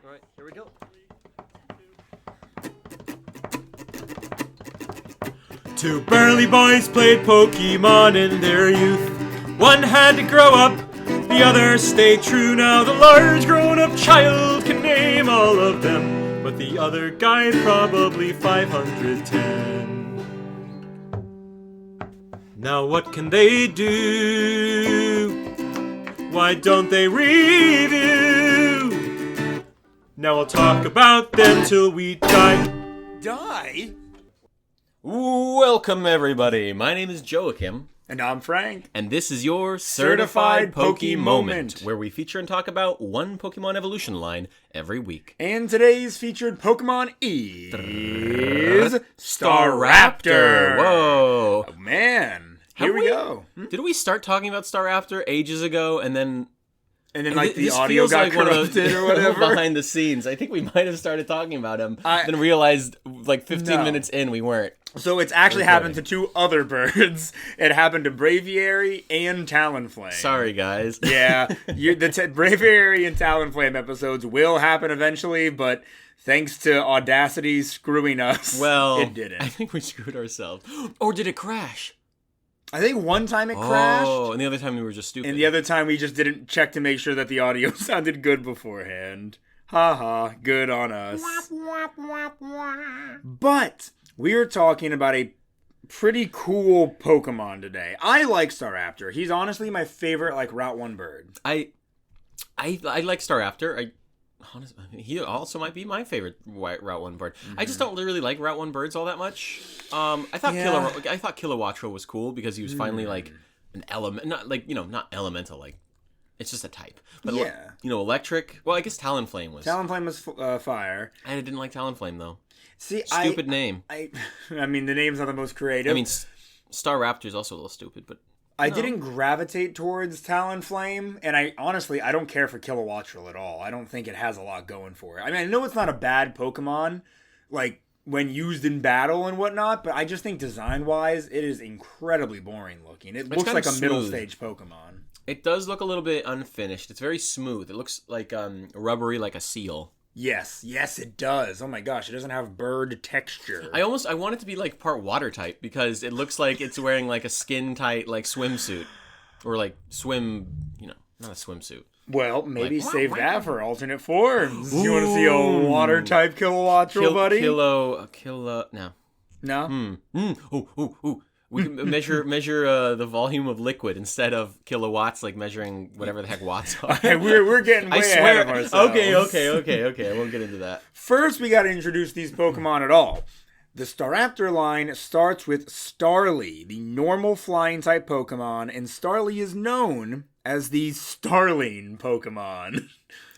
All right, here we go. Two burly boys played Pokemon in their youth. One had to grow up, the other stayed true. Now the large grown-up child can name all of them, but the other guy probably 510. Now what can they do? Why don't they review? Now I'll talk about them till we die. Die? Welcome everybody. My name is Joachim. And I'm Frank. And this is your Certified Certified Poke Moment, Moment, where we feature and talk about one Pokemon evolution line every week. And today's featured Pokemon is Staraptor. Whoa. Oh, man. Here we go. Did we start talking about Staraptor ages ago and then... And then, like, the this audio feels got like one of corrupted those or whatever. behind the scenes. I think we might have started talking about him, then realized, like, 15 minutes in, we weren't. So it's actually happened to two other birds. It happened to Braviary and Talonflame. Sorry, guys. Yeah, the Braviary and Talonflame episodes will happen eventually, but thanks to Audacity screwing us, Well, it didn't. I think we screwed ourselves. Or did it crash? I think one time it crashed. Oh, and the other time we were just stupid. And the other time we just didn't check to make sure that the audio sounded good beforehand. Haha, good on us. But we are talking about a pretty cool Pokemon today. I like Staraptor. He's honestly my favorite, like, Route 1 bird. I like Staraptor. Honestly, he also might be my favorite Route 1 bird. Mm-hmm. I just don't really like Route 1 birds all that much. I thought Kilowattrel was cool because he was finally like an element, not elemental, like it's just a type. But electric. Well, I guess Talonflame was. Talonflame was fire. I didn't like Talonflame though. See, stupid name. I mean, the name's not the most creative. I mean, Staraptor is also a little stupid, but. I didn't gravitate towards Talonflame, and I don't care for Kilowattrel at all. I don't think it has a lot going for it. I mean, I know it's not a bad Pokemon, like, when used in battle and whatnot, but I just think design-wise, it is incredibly boring looking. It looks like a middle-stage Pokemon. It does look a little bit unfinished. It's very smooth. It looks like rubbery, like a seal. Yes, it does. Oh my gosh, it doesn't have bird texture. I want it to be like part water type because it looks like it's wearing like a skin tight like swimsuit or like swim, not a swimsuit. Well, maybe save that for alternate forms. Ooh. You want to see a water type Kilowattrel, buddy? No. No? Ooh. We can measure the volume of liquid instead of kilowatts, like measuring whatever the heck watts are. We're getting way ahead of ourselves. Okay. I won't get into that. First, we got to introduce these Pokemon at all. The Staraptor line starts with Starly, the normal flying type Pokemon, and Starly is known as the Starling Pokemon.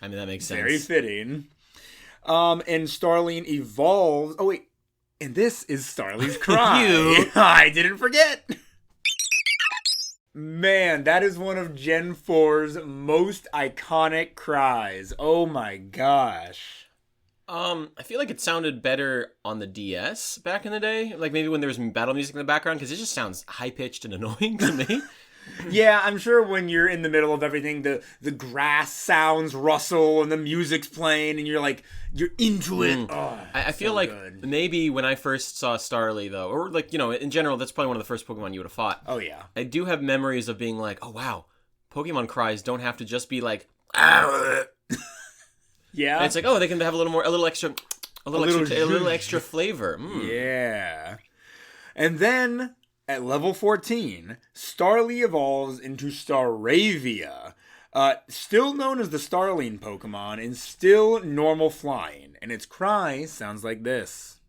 I mean, that makes sense. Very fitting. And Starling evolves... Oh, wait. And this is Starly's cry. I didn't forget. Man, that is one of Gen 4's most iconic cries. Oh my gosh. I feel like it sounded better on the DS back in the day. Like maybe when there was battle music in the background, because it just sounds high-pitched and annoying to me. Yeah, I'm sure when you're in the middle of everything, the grass sounds rustle and the music's playing and you're into it. Oh, I feel like maybe when I first saw Starly though, or like, in general, that's probably one of the first Pokemon you would have fought. Oh yeah. I do have memories of being like, oh wow, Pokemon cries don't have to just be like, yeah. And it's like, oh, they can have a little extra flavor. Yeah. And then at level 14, Starly evolves into Staravia, still known as the Starling Pokemon, and still normal flying. And its cry sounds like this.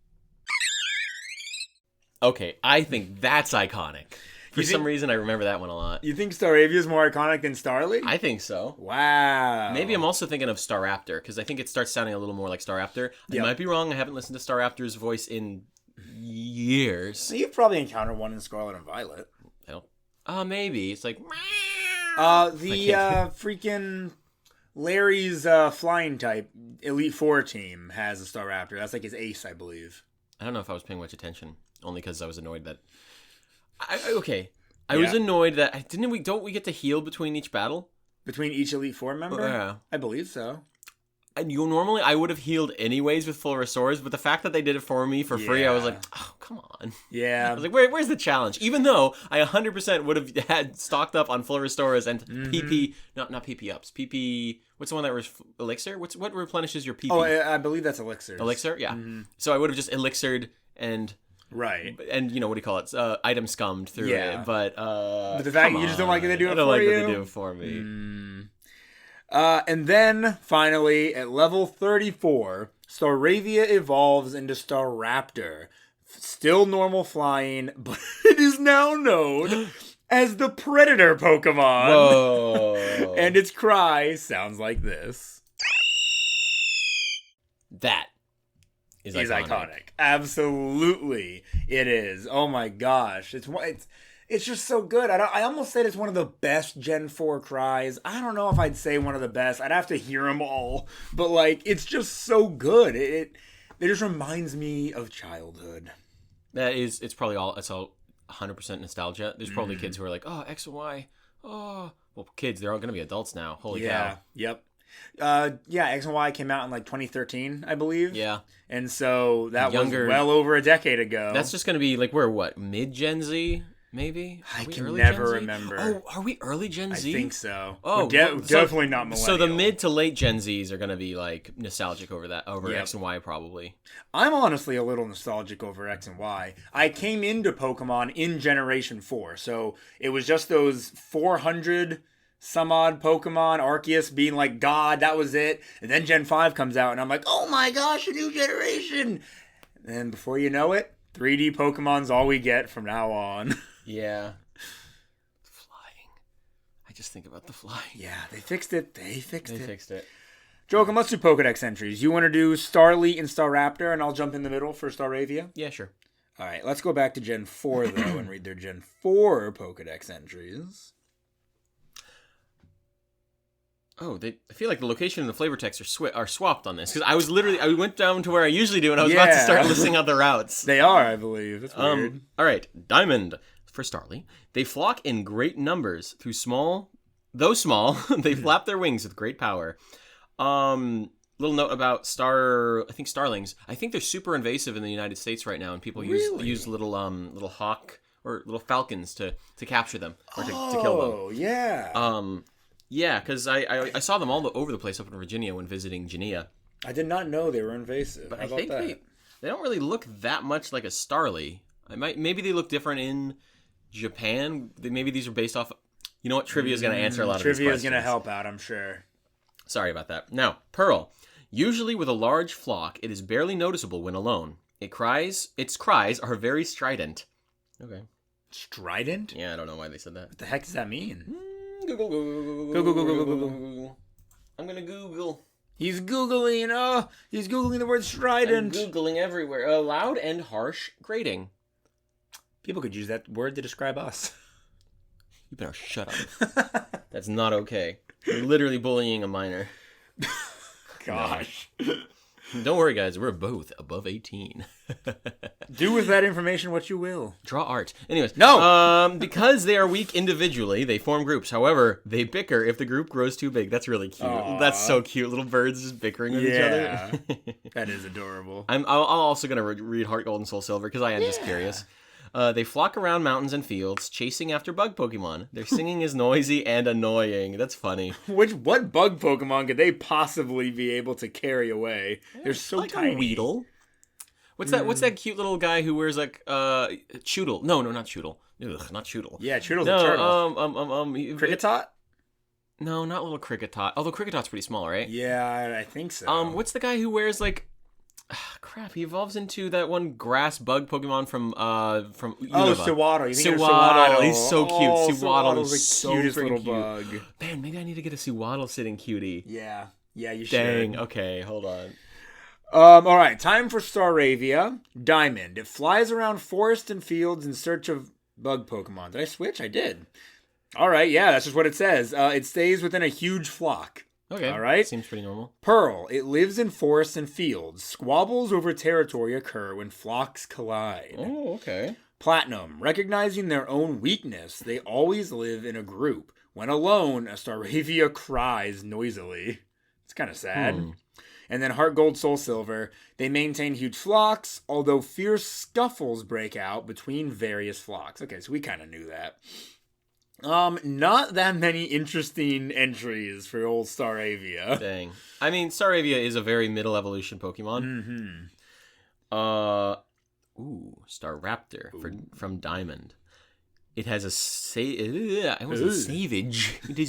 Okay, I think that's iconic. For some reason, I remember that one a lot. You think Staravia is more iconic than Starly? I think so. Wow. Maybe I'm also thinking of Staraptor, because I think it starts sounding a little more like Staraptor. I might be wrong. I haven't listened to Staraptor's voice in years. You've probably encountered one in Scarlet and Violet. Maybe. It's like... freaking Larry's flying type Elite Four team has a Staraptor. That's like his ace, I believe. I don't know if I was paying much attention, only because I was annoyed that... I was annoyed that... Don't we get to heal between each battle? Between each Elite Four member? Yeah. I believe so. normally I would have healed anyways with full restores, but the fact that they did it for me for free, I was like, oh, come on. Yeah. I was like, where's the challenge? Even though I 100% would have had stocked up on full restores and PP, not PP ups, PP. What's the one that was elixir? What replenishes your PP? Oh, I believe that's elixir. Elixir, yeah. So I would have just elixired and. Right. And what do you call it? Item scummed through it. But the fact you just don't like that they do it for you? I don't like that they do it for me. And then, finally, at level 34, Staravia evolves into Staraptor. Still normal flying, but it is now known as the Predator Pokemon. Whoa. And its cry sounds like this. That is iconic. Absolutely, it is. Oh my gosh, it's just so good. I almost said it's one of the best Gen 4 cries. I don't know if I'd say one of the best. I'd have to hear them all, but like it's just so good. It just reminds me of childhood. It's probably all 100% nostalgia. There's probably kids who are like, oh, X and Y. Oh, well, kids, they're all going to be adults now. Holy cow. Yep. X and Y came out in like 2013, I believe. Yeah. And so that was well over a decade ago. That's just going to be like, we're what, mid-Gen Z, maybe? I can never remember. Oh, are we early Gen Z? I think so. Oh, definitely not millennial. So the mid to late Gen Zs are going to be like nostalgic over X and Y probably. I'm honestly a little nostalgic over X and Y. I came into Pokemon in Generation 4, so it was just those 400 some odd Pokemon, Arceus being like God, that was it. And then Gen 5 comes out and I'm like, oh my gosh, a new generation. And then before you know it, 3D Pokemon's all we get from now on. Yeah. Flying. I just think about the flying. Yeah, they fixed it. They fixed it. Joachim, let's do Pokedex entries. You want to do Starly and Staraptor and I'll jump in the middle for Staravia? Yeah, sure. All right, let's go back to Gen 4 though and read their Gen 4 Pokedex entries. Oh, I feel like the location and the flavor text are swapped on this. Because I went down to where I usually do and I was about to start listing out the routes. They are, I believe. That's weird. All right, Diamond for Starly. They flock in great numbers though small, they flap their wings with great power. Little note about starlings. I think they're super invasive in the United States right now, and people use little hawk or little falcons to capture them or to kill them. Oh, yeah. Yeah, because I saw them all over the place up in Virginia when visiting Genea. I did not know they were invasive. But I think they don't really look that much like a Starly. Maybe they look different in Japan. Maybe these are based off. You know what? Trivia is going to answer a lot of these questions. Trivia is going to help out, I'm sure. Sorry about that. Now, Pearl. Usually with a large flock, it is barely noticeable when alone. Its cries are very strident. Okay. Strident? Yeah, I don't know why they said that. What the heck does that mean? Google. I'm gonna Google. He's Googling. Oh, he's Googling the word strident. I'm Googling everywhere. Loud and harsh grating. People could use that word to describe us. You better shut up. That's not okay. You're literally bullying a minor. Gosh. Don't worry, guys. We're both above 18. Do with that information what you will. Draw art. Anyways. No! Because they are weak individually, they form groups. However, they bicker if the group grows too big. That's really cute. Aww. That's so cute. Little birds just bickering with each other. That is adorable. I'm also going to read Heart Gold and Soul Silver because I am just curious. They flock around mountains and fields, chasing after bug Pokemon. Their singing is noisy and annoying. That's funny. What bug Pokemon could they possibly be able to carry away? They're so like tiny. A Weedle. What's that cute little guy who wears like Choodle? No, not Choodle. Ugh, not Choodle. Yeah, Choodle's a turtle. Kricketot? No, not little Kricketot. Although Cricketot's pretty small, right? Yeah, I think so. What's the guy who wears like? Crap, he evolves into that one grass bug Pokemon from Unova. Oh, Sewaddle. Sewaddle. He's so cute. Sewaddle is the so cutest little bug. Man, maybe I need to get a Sewaddle sitting cutie. Yeah, you should. Dang, okay, hold on. All right, time for Staravia. Diamond. It flies around forests and fields in search of bug Pokemon. Did I switch? I did. All right, yeah, that's just what it says. It stays within a huge flock. Okay. All right. Seems pretty normal. Pearl. It lives in forests and fields. Squabbles over territory occur when flocks collide. Oh, okay. Platinum. Recognizing their own weakness, they always live in a group. When alone, a Staravia cries noisily. It's kind of sad. And then Heart Gold, Soul Silver. They maintain huge flocks, although fierce scuffles break out between various flocks. Okay, so we kind of knew that. Not that many interesting entries for old Staravia. Dang. I mean, Staravia is a very middle evolution Pokemon. Staraptor from Diamond. It has a savage. It is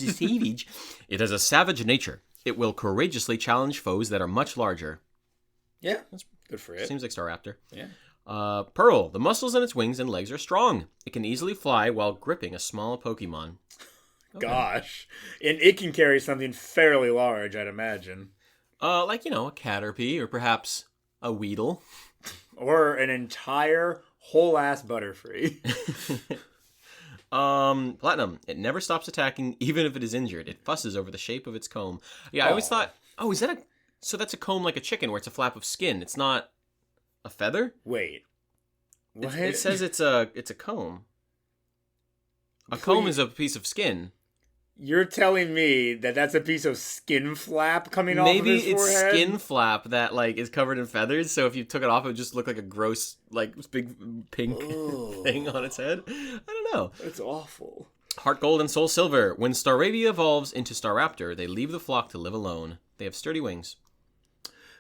a savage. It has a savage nature. It will courageously challenge foes that are much larger. Yeah, that's good for it. Seems like Staraptor. Yeah. Pearl. The muscles in its wings and legs are strong. It can easily fly while gripping a small Pokemon. Okay. Gosh. And it can carry something fairly large, I'd imagine. Like, a Caterpie or perhaps a Weedle. Or an entire whole-ass Butterfree. Platinum. It never stops attacking, even if it is injured. It fusses over the shape of its comb. Yeah, I always thought, is that so that's a comb like a chicken where it's a flap of skin. It's not a feather? Wait. What? It says it's a comb. A comb is a piece of skin. You're telling me that that's a piece of skin flap coming off of his forehead? Maybe it's skin flap that is covered in feathers. So if you took it off, it would just look like a gross big pink thing on its head. I don't know. That's awful. Heart Gold and Soul Silver. When Staravia evolves into Staraptor, they leave the flock to live alone. They have sturdy wings.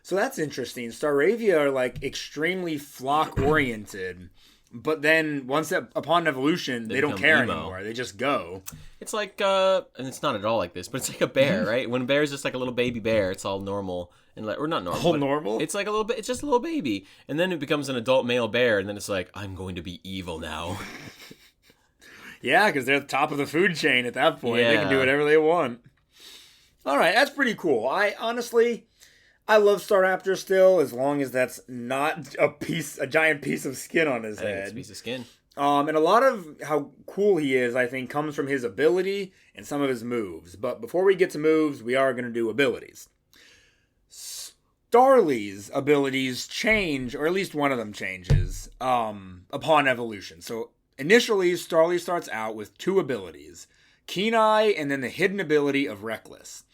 So that's interesting. Staravia are extremely flock oriented. But then, upon evolution, they don't care anymore. They just go. It's like, and it's not at all like this, but it's like a bear, right? When a bear is just like a little baby bear, it's all normal. Or not normal. All normal? It's like a little bit, it's just a little baby. And then it becomes an adult male bear, and then it's like, I'm going to be evil now. Yeah, because they're at the top of the food chain at that point. Yeah. They can do whatever they want. All right, that's pretty cool. I love Staraptor still, as long as that's not a giant piece of skin on his head. It's a piece of skin. And a lot of how cool he is, I think, comes from his ability and some of his moves. But before we get to moves, we are going to do abilities. Starly's abilities change, or at least one of them changes, upon evolution. So initially, Starly starts out with 2 abilities. Keen Eye and then the hidden ability of Reckless.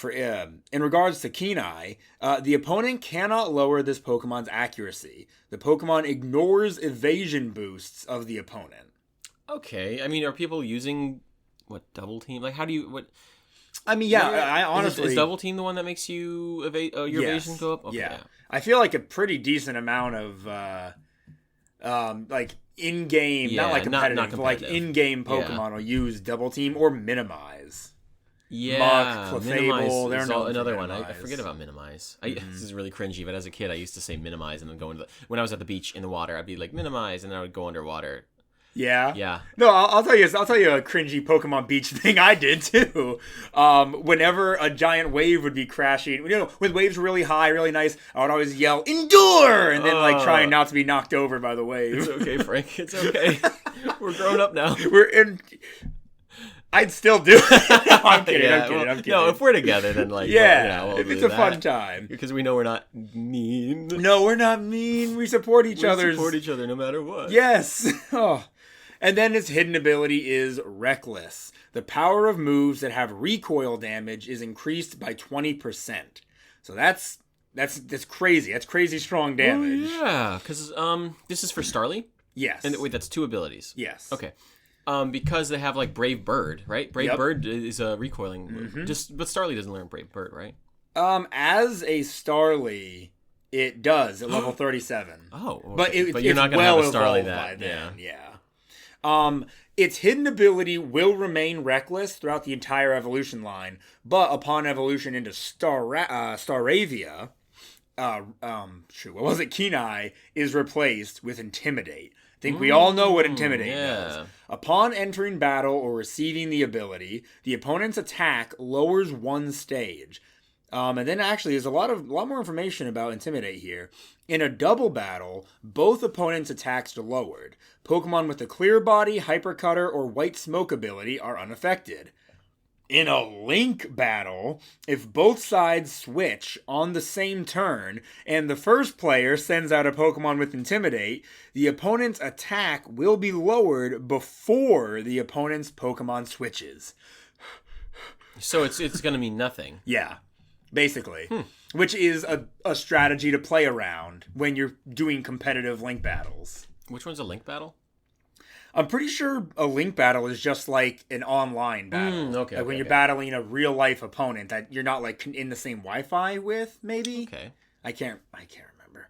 In regards to Keen Eye, the opponent cannot lower this Pokemon's accuracy. The Pokemon ignores evasion boosts of the opponent. Okay, I mean, are people using double team? How do you I mean, yeah, I honestly is double team the one that makes you your evasion go up? Okay, yeah, I feel like a pretty decent amount of in-game, not competitive, but in-game Pokemon will use double team or minimize. Yeah, Muck, Clefable, Minimize is another one. I forget about Minimize. This is really cringy, but as a kid, I used to say Minimize and then go into when I was at the beach in the water, I'd be like Minimize, and then I would go underwater. Yeah. Yeah. No, I'll tell you a cringy Pokemon beach thing I did too. Whenever a giant wave would be crashing, when waves were really high, really nice, I would always yell "Endure!" and then trying not to be knocked over by the wave. It's okay, Frank. It's okay. We're grown up now. I'd still do it. No, I'm kidding. I'm kidding. No, if we're together, then we'll if it's a fun time. Because we know we're not mean. No, we're not mean. We support each other. We support each other no matter what. Yes. Oh. And then its hidden ability is Reckless. The power of moves that have recoil damage is increased by 20%. So that's crazy. That's crazy strong damage. Oh, yeah, because this is for Starly? Yes. And wait, that's 2 abilities. Yes. Okay. Because they have Brave Bird, right? Brave Bird is a recoiling. But Starly doesn't learn Brave Bird, right? As a Starly, it does at level 37. Oh, okay. But you're not going to have a Starly that. Yeah. Its hidden ability will remain Reckless throughout the entire evolution line, but upon evolution into Staravia, Keen Eye is replaced with Intimidate. I think we all know what Intimidate does. Upon entering battle or receiving the ability, the opponent's attack lowers 1 stage. And then actually, there's a lot more information about Intimidate here. In a double battle, both opponents' attacks are lowered. Pokemon with the Clear Body, Hyper Cutter, or White Smoke ability are unaffected. In a link battle, if both sides switch on the same turn, and the first player sends out a Pokemon with Intimidate, the opponent's attack will be lowered before the opponent's Pokemon switches. So it's going to mean nothing. Yeah. basically. Which is a strategy to play around when you're doing competitive link battles. Which one's a link battle? I'm pretty sure a link battle is just like an online battle. When you're battling a real life opponent that you're not like in the same Wi-Fi with, maybe. Okay. I can't remember.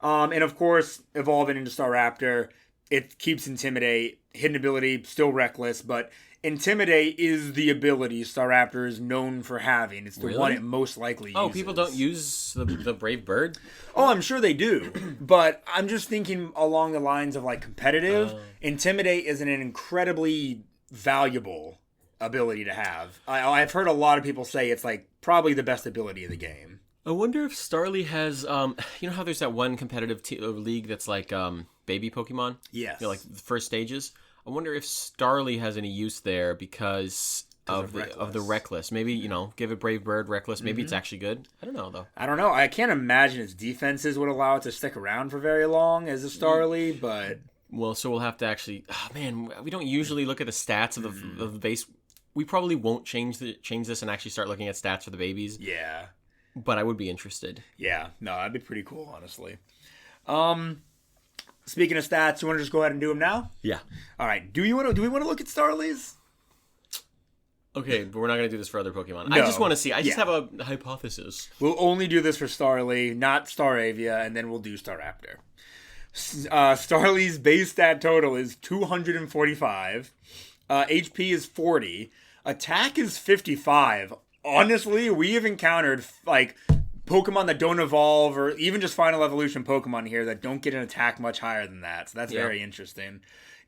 And of course, evolving into Staraptor, it keeps Intimidate. Hidden ability, still reckless, but Intimidate is the ability Staraptor is known for having. It's the one it most likely uses. Oh, people don't use the Brave Bird? Oh, I'm sure they do. But I'm just thinking along the lines of like competitive. Intimidate is an incredibly valuable ability to have. I've heard a lot of people say it's like probably the best ability of the game. I wonder if Starly has, you know how there's that one competitive league that's like baby Pokemon? Yes. You know, like the first stages? I wonder if Starly has any use there because of the Reckless. Maybe, you know, give it Brave Bird, Reckless. Maybe it's actually good. I don't know, though. I don't know. I can't imagine its defenses would allow it to stick around for very long as a Starly, but... Well, so we'll have to actually... Oh, man, we don't usually look at the stats of the base. We probably won't change this and actually start looking at stats for the babies. Yeah. But I would be interested. Yeah. No, that'd be pretty cool, honestly. Speaking of stats, you want to just go ahead and do them now? Yeah. All right. Do we want to look at Starly's? Okay, but we're not going to do this for other Pokemon. No. I just want to see. I just have a hypothesis. We'll only do this for Starly, not Staravia, and then we'll do Staraptor. Starly's base stat total is 245. HP is 40. Attack is 55. Honestly, we have encountered like Pokemon that don't evolve, or even just Final Evolution Pokemon here that don't get an attack much higher than that. So that's very interesting.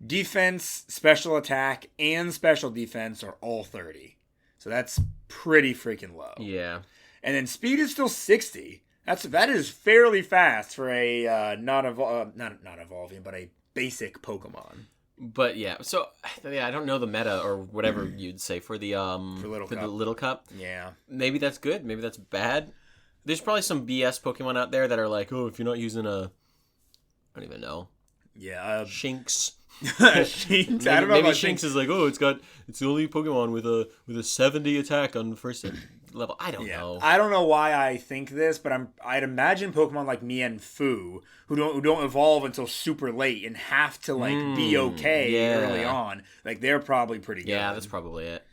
Defense, special attack, and special defense are all 30. So that's pretty freaking low. Yeah. And then speed is still 60. That is fairly fast for a not evolving, but a basic Pokemon. But yeah, so I don't know the meta or whatever you'd say for the Little Cup. Yeah. Maybe that's good. Maybe that's bad. There's probably some BS Pokemon out there that are like, oh, if you're not using I don't even know. Yeah. Shinx. Shinx. I don't know. Maybe Shinx is like, oh, it's the only Pokemon with a 70 attack on the first level. I don't know. I don't know why I think this, but I'd imagine Pokemon like Mienfoo who don't evolve until super late and have to like be okay early on. Like they're probably pretty good. Yeah, that's probably it.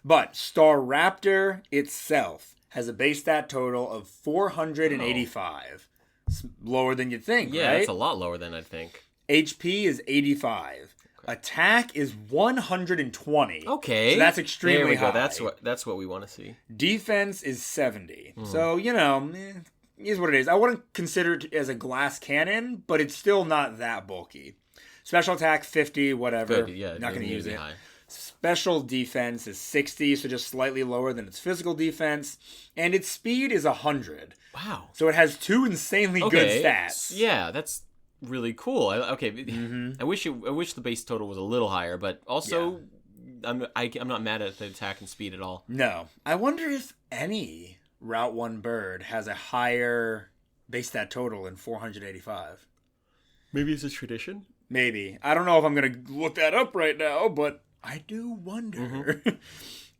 But Staraptor itself has a base stat total of 485. It's lower than you'd think, yeah, right? it's a lot lower than I'd think. HP is 85. Okay. Attack is 120. Okay. So that's extremely high. That's what we want to see. Defense is 70. So, is what it is. I wouldn't consider it as a glass cannon, but it's still not that bulky. Special attack 50, whatever. Good, yeah, not going to use it. High. Special defense is 60, so just slightly lower than its physical defense. And its speed is 100. Wow. So it has two insanely good stats. Yeah, that's really cool. I wish the base total was a little higher, but also I'm not mad at the attack and speed at all. No. I wonder if any Route 1 bird has a higher base stat total than 485. Maybe it's a tradition? Maybe. I don't know if I'm going to look that up right now, but I do wonder.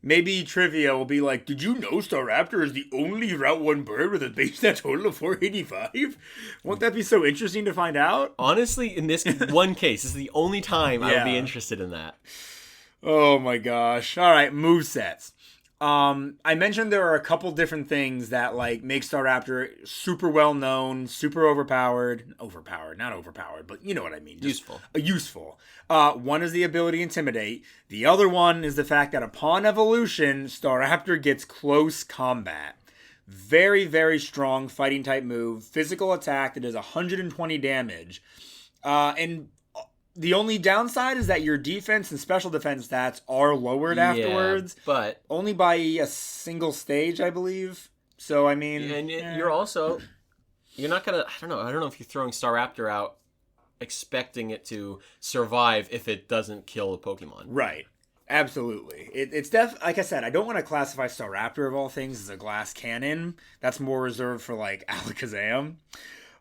Maybe trivia will be like, did you know Staraptor is the only Route 1 bird with a base stat total of 485? Won't that be so interesting to find out? Honestly, in this one case, this is the only time I would be interested in that. Oh my gosh. All right, movesets. I mentioned there are a couple different things that like make Staraptor super well known, super overpowered, not overpowered, but you know what I mean. Just useful. One is the ability Intimidate. The other one is the fact that upon evolution, Staraptor gets close combat. Very, very strong fighting type move. Physical attack that does 120 damage. And the only downside is that your defense and special defense stats are lowered afterwards. But only by a single stage, I believe. So, I mean... And you're also... You're not going to... I don't know if you're throwing Staraptor out expecting it to survive if it doesn't kill a Pokemon. Right. Absolutely. It's like I said, I don't want to classify Staraptor of all things as a glass cannon. That's more reserved for, like, Alakazam.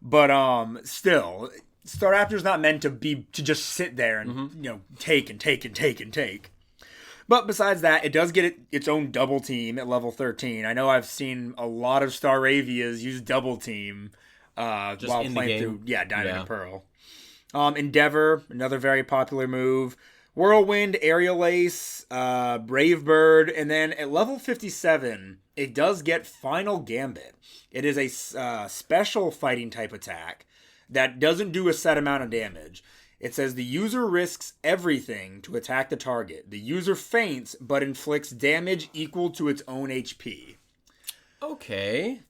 But, still... Staraptor's not meant to just sit there and take and take and take and take. But besides that, it does get its own double team at level 13. I know I've seen a lot of Staravias use double team while playing through Diamond and Pearl. Endeavor, another very popular move. Whirlwind, Aerial Ace, Brave Bird, and then at level 57, it does get Final Gambit. It is a special fighting type attack that doesn't do a set amount of damage. It says the user risks everything to attack the target. The user faints but inflicts damage equal to its own HP. Okay.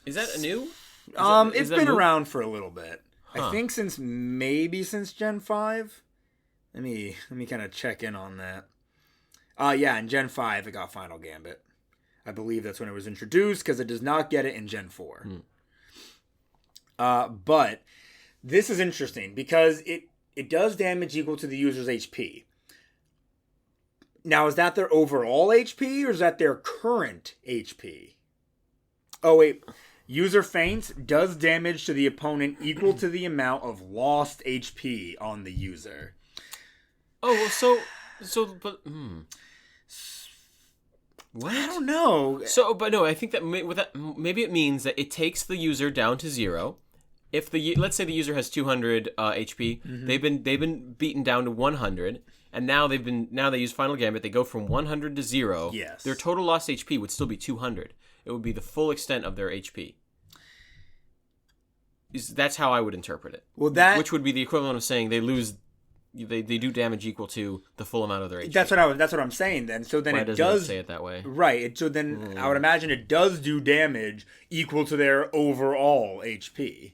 Is that a new? It's been around for a little bit. Huh. I think since Gen 5. Let me kind of check in on that. In Gen 5 it got Final Gambit. I believe that's when it was introduced because it does not get it in Gen 4. But this is interesting because it does damage equal to the user's HP. Now, is that their overall HP or is that their current HP? Oh, wait. User faints does damage to the opponent equal to the amount of lost HP on the user. Oh, but what? I don't know. But no, I think that maybe it means that it takes the user down to 0. If let's say the user has 200 HP, they've been beaten down to 100, and now they use Final Gambit. They go from 100 to 0. Yes. Their total lost HP would still be 200. It would be the full extent of their HP. That's how I would interpret it. Well, which would be the equivalent of saying they lose. They do damage equal to the full amount of their HP. That's what I'm saying then. So then it does say it that way. Right. So then I would imagine it does do damage equal to their overall HP.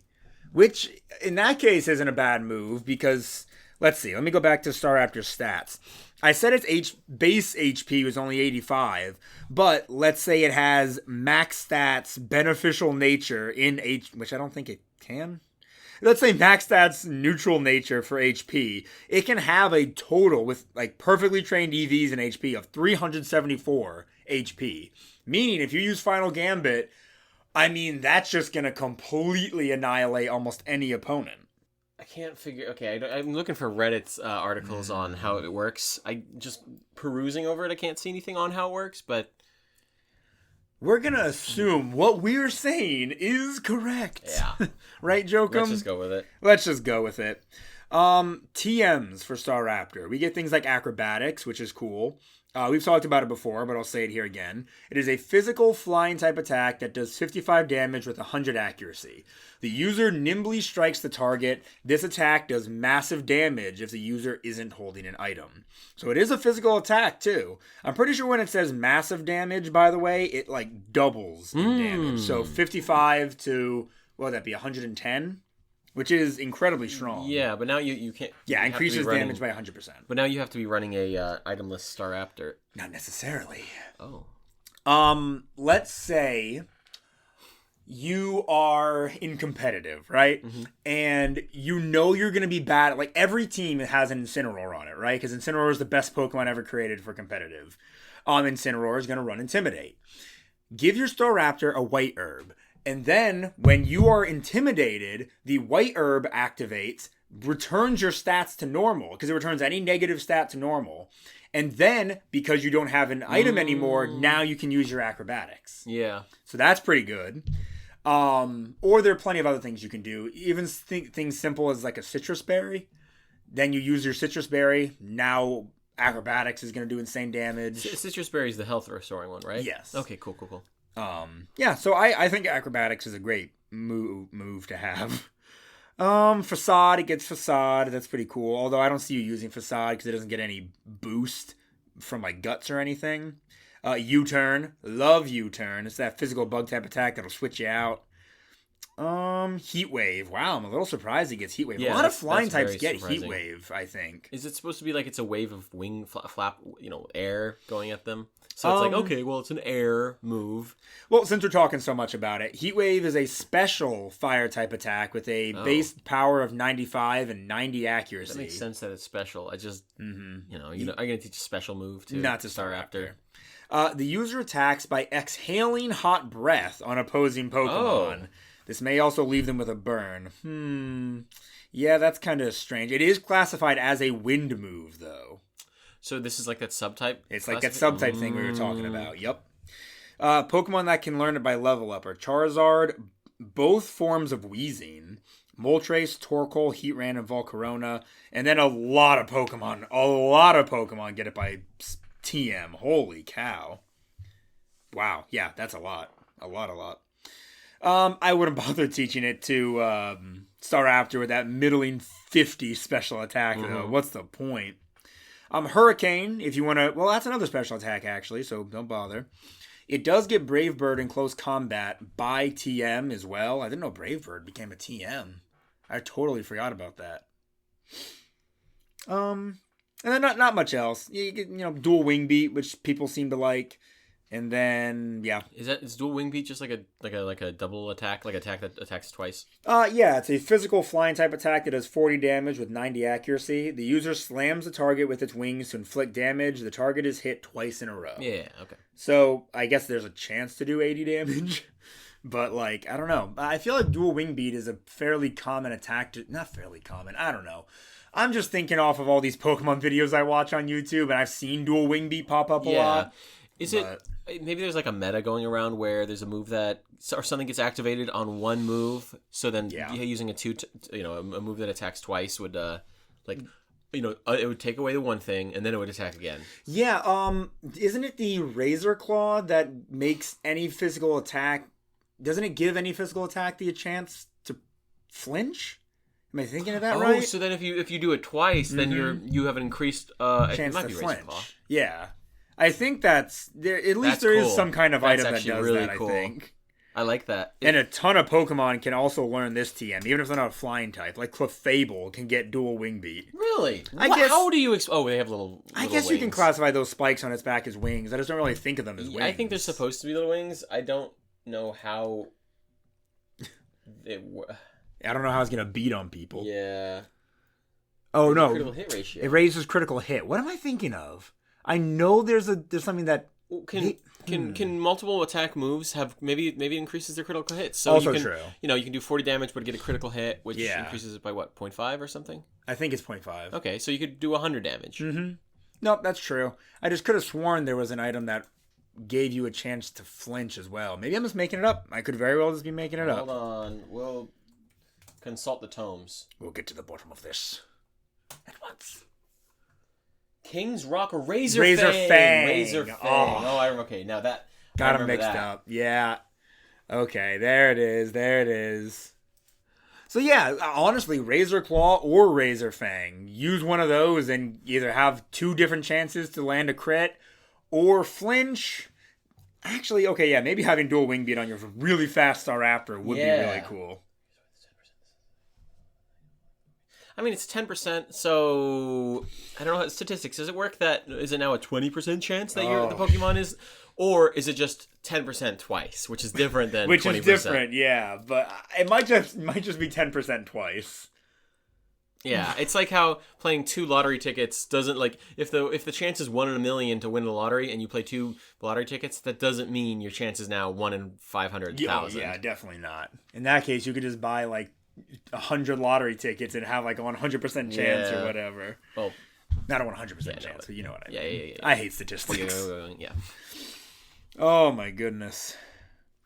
Which in that case isn't a bad move because let's see. Let me go back to Staraptor's stats. I said its base HP was only 85, but let's say it has max stats beneficial nature in which I don't think it can. Let's say max stats neutral nature for HP. It can have a total with like perfectly trained EVs and HP of 374 HP. Meaning if you use Final Gambit, I mean, that's just going to completely annihilate almost any opponent. I can't figure... Okay, I'm looking for Reddit's articles on how it works. I just perusing over it, I can't see anything on how it works, but... We're going to assume what we're saying is correct. Yeah. Right, Jokum? Let's just go with it. TMs for Staraptor. We get things like acrobatics, which is cool. We've talked about it before, but I'll say it here again. It is a physical flying type attack that does 55 damage with 100 accuracy. The user nimbly strikes the target. This attack does massive damage if the user isn't holding an item. So it is a physical attack too. I'm pretty sure when it says massive damage, by the way, it like doubles in damage. So 55 to, what would that be, 110? Which is incredibly strong. Yeah, but now you can't... Yeah, increases damage by 100%. But now you have to be running a itemless Staraptor. Not necessarily. Oh. Let's say you are in competitive, right? Mm-hmm. And you know you're going to be bad. Like, every team has an Incineroar on it, right? Because Incineroar is the best Pokemon ever created for competitive. Incineroar is going to run Intimidate. Give your Staraptor a white herb. And then, when you are intimidated, the white herb activates, returns your stats to normal, because it returns any negative stat to normal. And then, because you don't have an item anymore, now you can use your acrobatics. Yeah. So that's pretty good. Or there are plenty of other things you can do. Even things simple as like a citrus berry. Then you use your citrus berry. Now acrobatics is going to do insane damage. Citrus berry is the health restoring one, right? Yes. Okay, cool. So I think acrobatics is a great move to have. Facade, it gets Facade. That's pretty cool. Although I don't see you using Facade because it doesn't get any boost from like guts or anything. U-turn, love U-turn. It's that physical bug type attack that'll switch you out. Heat Wave. Wow, I'm a little surprised it gets Heat Wave. Yeah, a lot of flying types get surprising. Heat Wave, I think. Is it supposed to be like it's a wave of wing flap, air going at them? So it's like, okay, well, it's an air move. Well, since we're talking so much about it, Heat Wave is a special fire type attack with a base power of 95 and 90 accuracy. That makes sense that it's special. I just, I'm going to teach a special move to not to Staraptor. The user attacks by exhaling hot breath on opposing Pokemon. This may also leave them with a burn. Yeah, that's kind of strange. It is classified as a wind move, though. So this is like that subtype? It's like that subtype thing we were talking about. Yep. Pokemon that can learn it by level up are Charizard, both forms of Weezing, Moltres, Torkoal, Heatran, and Volcarona, and then a lot of Pokemon get it by TM. Holy cow. Wow. Yeah, that's a lot. A lot. I wouldn't bother teaching it to Staraptor with that middling 50 special attack, though. What's the point? Hurricane, if you want to... Well, that's another special attack, actually, so don't bother. It does get Brave Bird in close combat by TM as well. I didn't know Brave Bird became a TM. I totally forgot about that. And then not much else. You get, dual wing beat, which people seem to like. And then, yeah. Is dual wing beat just like a double attack, like attack that attacks twice? Yeah, it's a physical flying type attack that does 40 damage with 90 accuracy. The user slams the target with its wings to inflict damage. The target is hit twice in a row. Yeah, okay. So, I guess there's a chance to do 80 damage. But, I don't know. I feel like dual wing beat is a fairly common attack. Not fairly common. I don't know. I'm just thinking off of all these Pokemon videos I watch on YouTube, and I've seen dual wing beat pop up a lot. Maybe there's like a meta going around where there's a move or something gets activated on one move, so then using a move that attacks twice would it would take away the one thing and then it would attack again. Yeah, isn't it the Razor Claw that makes any physical attack? Doesn't it give any physical attack the chance to flinch? Am I thinking of that right? Oh, so then if you do it twice, then you have an increased chance to flinch. Yeah. I think that's there. At least there is some kind of item that does really that. Cool. I think. I like that. And a ton of Pokemon can also learn this TM, even if they're not a flying type. Like Clefable can get dual wing beat. Really? I guess. How do you? They have little. I guess wings. You can classify those spikes on its back as wings. I just don't really think of them as wings. I think they're supposed to be little wings. I don't know how. I don't know how it's gonna beat on people. Yeah. Oh no! Critical hit ratio. It raises critical hit. What am I thinking of? I know there's something that can multiple attack moves have maybe it increases their critical hit. So also you can, true. You can do 40 damage but get a critical hit, which increases it by what 0.5 or something. I think it's 0.5. Okay, so you could do 100 damage. Mm-hmm. Nope, that's true. I just could have sworn there was an item that gave you a chance to flinch as well. Maybe I'm just making it up. I could very well just be making it up. Hold on, we'll consult the tomes. We'll get to the bottom of this at once. King's Rock Razor Fang. Oh, okay. Now that got them mixed up. Yeah. Okay, there it is. So yeah, honestly, Razor Claw or Razor Fang. Use one of those and either have two different chances to land a crit or flinch. Actually, okay, yeah, maybe having dual wing beat on your really fast Staraptor would be really cool. I mean, it's 10%, so I don't know how statistics. Does it work is it now a 20% chance that the Pokemon is, or is it just 10% twice, which is different than 20%? Which is different, yeah, but it might just be 10% twice. Yeah, it's like how playing 2 lottery tickets doesn't, if the chance is 1 in a million to win the lottery and you play 2 lottery tickets, that doesn't mean your chance is now 1 in 500,000. Yeah, definitely not. In that case, you could just buy 100 lottery tickets and have a 100% chance or whatever. Well, not a 100% chance, but you know what I mean. Yeah. I hate statistics. Yeah. Oh my goodness.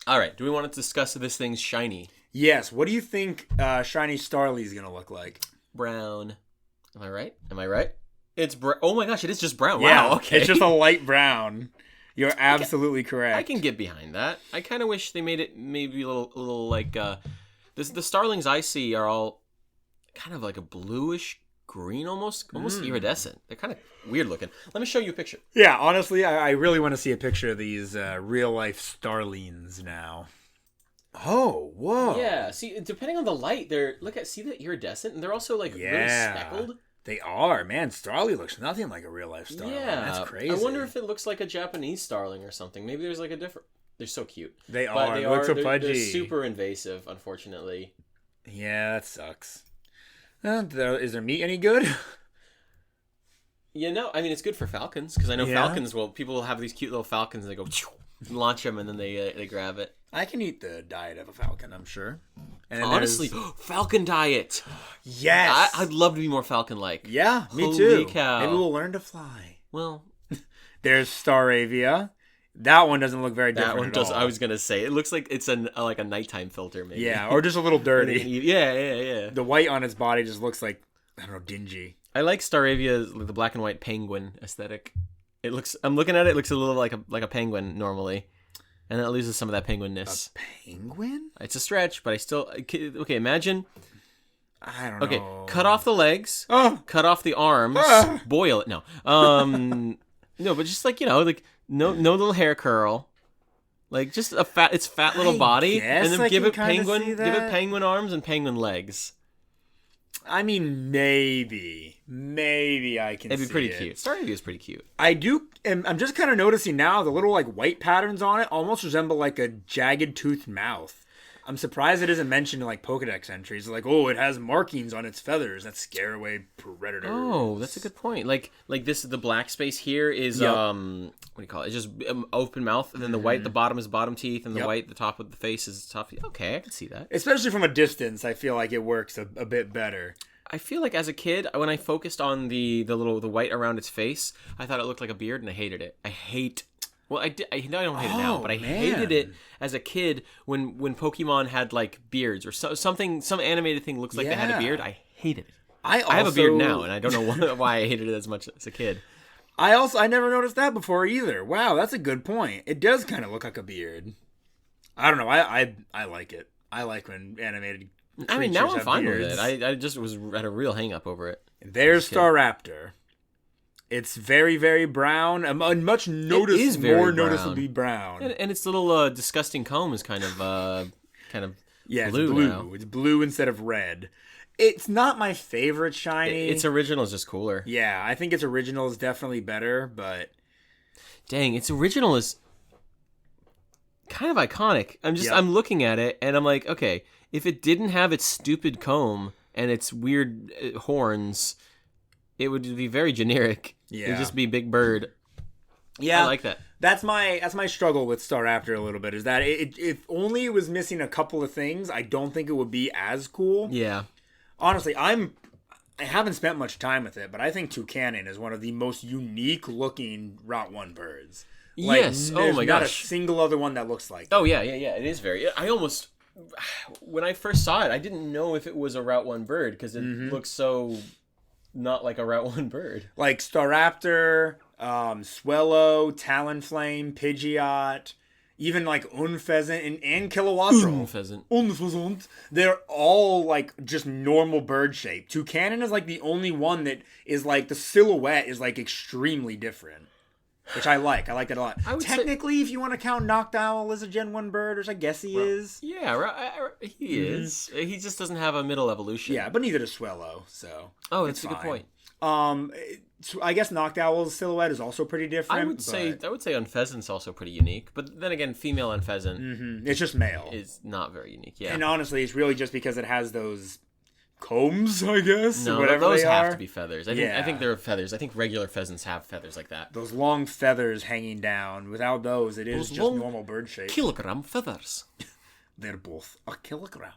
All right, do we want to discuss this thing's shiny? Yes. What do you think shiny Starly's gonna look like? Brown. Am I right? It's oh my gosh, it is just brown. Yeah, wow, okay. It's just a light brown. You're absolutely correct. I can get behind that. I kind of wish they made it maybe a little the starlings I see are all kind of like a bluish green, almost iridescent. They're kind of weird looking. Let me show you a picture. Yeah, honestly, I really want to see a picture of these real life starlings now. Oh, whoa. Yeah, see, depending on the light, see the iridescent, and they're also really speckled. They are, man. Starly looks nothing like a real life starling. Yeah, that's crazy. I wonder if it looks like a Japanese starling or something. Maybe there's a different. They're so cute. They are. They look so pudgy. They're super invasive, unfortunately. Yeah, that sucks. Is their meat any good? I mean, it's good for falcons because I know falcons. Well, people will have these cute little falcons and they go launch them and then they grab it. I can eat the diet of a falcon, I'm sure. And honestly, falcon diet. Yes, I'd love to be more falcon-like. Yeah, me Holy too. Cow. Maybe we'll learn to fly. Well, There's Staravia. That one doesn't look very different that one at does. all. I was gonna say it looks like it's like a nighttime filter, maybe. Yeah, or just a little dirty. Yeah. The white on its body just looks like, I don't know, dingy. I like Staravia's the black and white penguin aesthetic. It looks. I'm looking at it. It looks a little like a penguin normally, and then it loses some of that penguinness. A penguin? It's a stretch, but I still okay. Imagine. I don't Okay, know. cut off the legs, cut off the arms, boil it. No, no, but just like like no little hair curl, like just its fat little body, and then give it penguin arms and penguin legs. I mean, maybe I can. It'd be pretty cute. Starview is pretty cute. I'm just kind of noticing now the little like white patterns on it almost resemble like a jagged toothed mouth. I'm surprised it isn't mentioned in like Pokedex entries. Like, oh, it has markings on its feathers that scare away predators. Oh, that's a good point. Like this, the black space here is what do you call it? It's just open mouth, and then the white, the bottom is bottom teeth, and the white, the top of the face is top. Okay, I can see that. Especially from a distance, I feel like it works a bit better. I feel like as a kid, when I focused on the white around its face, I thought it looked like a beard, and I hated it. Well, I don't hate it now, but I hated it as a kid when Pokemon had like beards or some animated thing looks like they had a beard. I hated it. I have a beard now, and I don't know why I hated it as much as a kid. I never noticed that before either. Wow, that's a good point. It does kind of look like a beard. I don't know. I like it. I like when animated creatures I mean, now I'm fine beards. with it. I just was at a real hang up over it. There's Staraptor. It's very, very brown. Much more brown. noticeably brown. And its little disgusting comb is kind of blue. It's blue. Now. It's blue instead of red. It's not my favorite shiny. Its original is just cooler. Yeah, I think its original is definitely better, but dang, its original is kind of iconic. I'm looking at it and I'm like, okay, if it didn't have its stupid comb and its weird horns, it would be very generic. Yeah. It would just be Big Bird. Yeah. I like that. That's my struggle with Staraptor a little bit, is that if only it was missing a couple of things, I don't think it would be as cool. Yeah. Honestly, I haven't spent much time with it, but I think Toucanon is one of the most unique looking Route 1 birds. Like, yes. Oh my gosh. Not a single other one that looks like that. Oh yeah. It is very. I almost, when I first saw it, I didn't know if it was a Route 1 bird because it looks so not like a Route 1 bird. Like Staraptor, Swellow, Talonflame, Pidgeot, even like Unpheasant and Kilowattrel. Unpheasant. They're all like just normal bird shape. Toucanon is like the only one that is like the silhouette is like extremely different. Which I like. I like that a lot. Technically, if you want to count Noctowl as a Gen 1 bird, which I guess he is. Yeah, he is. He just doesn't have a middle evolution. Yeah, but neither does Swellow, so. Oh, that's a good point. I guess Noctowl's silhouette is also pretty different. I would say Unpheasant's also pretty unique, but then again, female Unpheasant. It's just male. Is not very unique, yeah. And honestly, it's really just because it has those combs, I guess. No, whatever those they have are. to be feathers. I think they're feathers. I think regular pheasants have feathers like that. Those long feathers hanging down. Without those, it is just normal bird shape. Kilogram feathers. They're both a kilogram.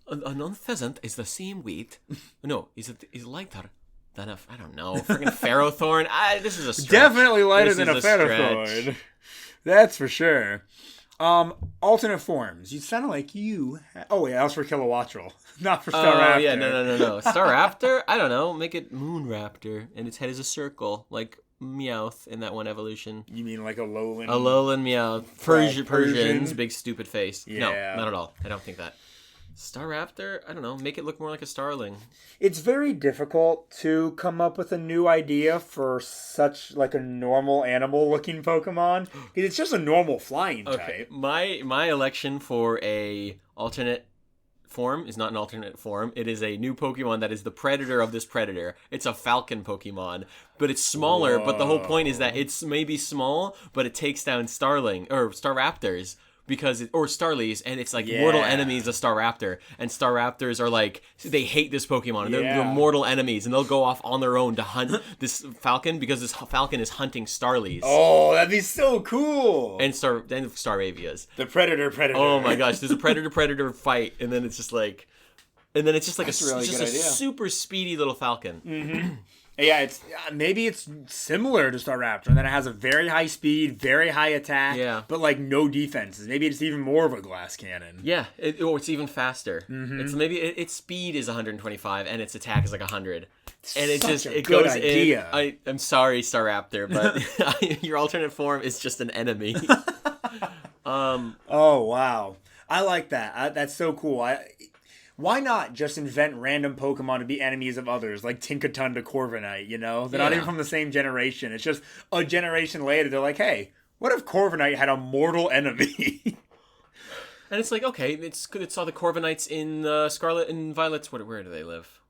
A non-pheasant is the same weight. No, is lighter than a, I don't know, freaking Ferrothorn. This is a stretch. Definitely lighter than a Ferrothorn. That's for sure. Alternate forms. You sounded like you. Oh wait, that was for Kilowattrel, not for Staraptor. Oh yeah, no. Staraptor. I don't know. Make it Moonraptor, and its head is a circle, like Meowth in that one evolution. You mean like a Alolan? Alolan Meowth. Persian's big stupid face. Yeah. No, not at all. I don't think that. Staraptor, I don't know, make it look more like a starling. It's very difficult to come up with a new idea for such like a normal animal looking Pokemon. It's just a normal flying type. Okay, my election for a alternate form is not an alternate form. It is a new Pokemon that is the predator of this predator. It's a Falcon Pokemon, but it's smaller. Whoa. But the whole point is that it's maybe small, but it takes down Starling or Staraptors. Or Starlies, and it's like mortal enemies of Staraptor, and Staraptors are like, they hate this Pokemon, and they're mortal enemies, and they'll go off on their own to hunt this Falcon, because this Falcon is hunting Starlies. Oh, that'd be so cool! And Staravias. The Predator. Oh my gosh, there's a Predator fight, and then it's just like, a super speedy little Falcon. Mm-hmm. Yeah, it's maybe it's similar to Staraptor, and then it has a very high speed, very high attack, but like no defenses. Maybe it's even more of a glass cannon. Yeah, or it's even faster. It's maybe its speed is 125 and its attack is like 100. And it goes idea. in. I'm sorry, Staraptor, but your alternate form is just an enemy. Oh wow, I like that. That's so cool. Why not just invent random Pokemon to be enemies of others, like Tinkaton to Corviknight, you know? They're not even from the same generation. It's just a generation later, they're like, hey, what if Corviknight had a mortal enemy? And it's like, okay, it's all the Corviknights in Scarlet and Violet's. Where do they live?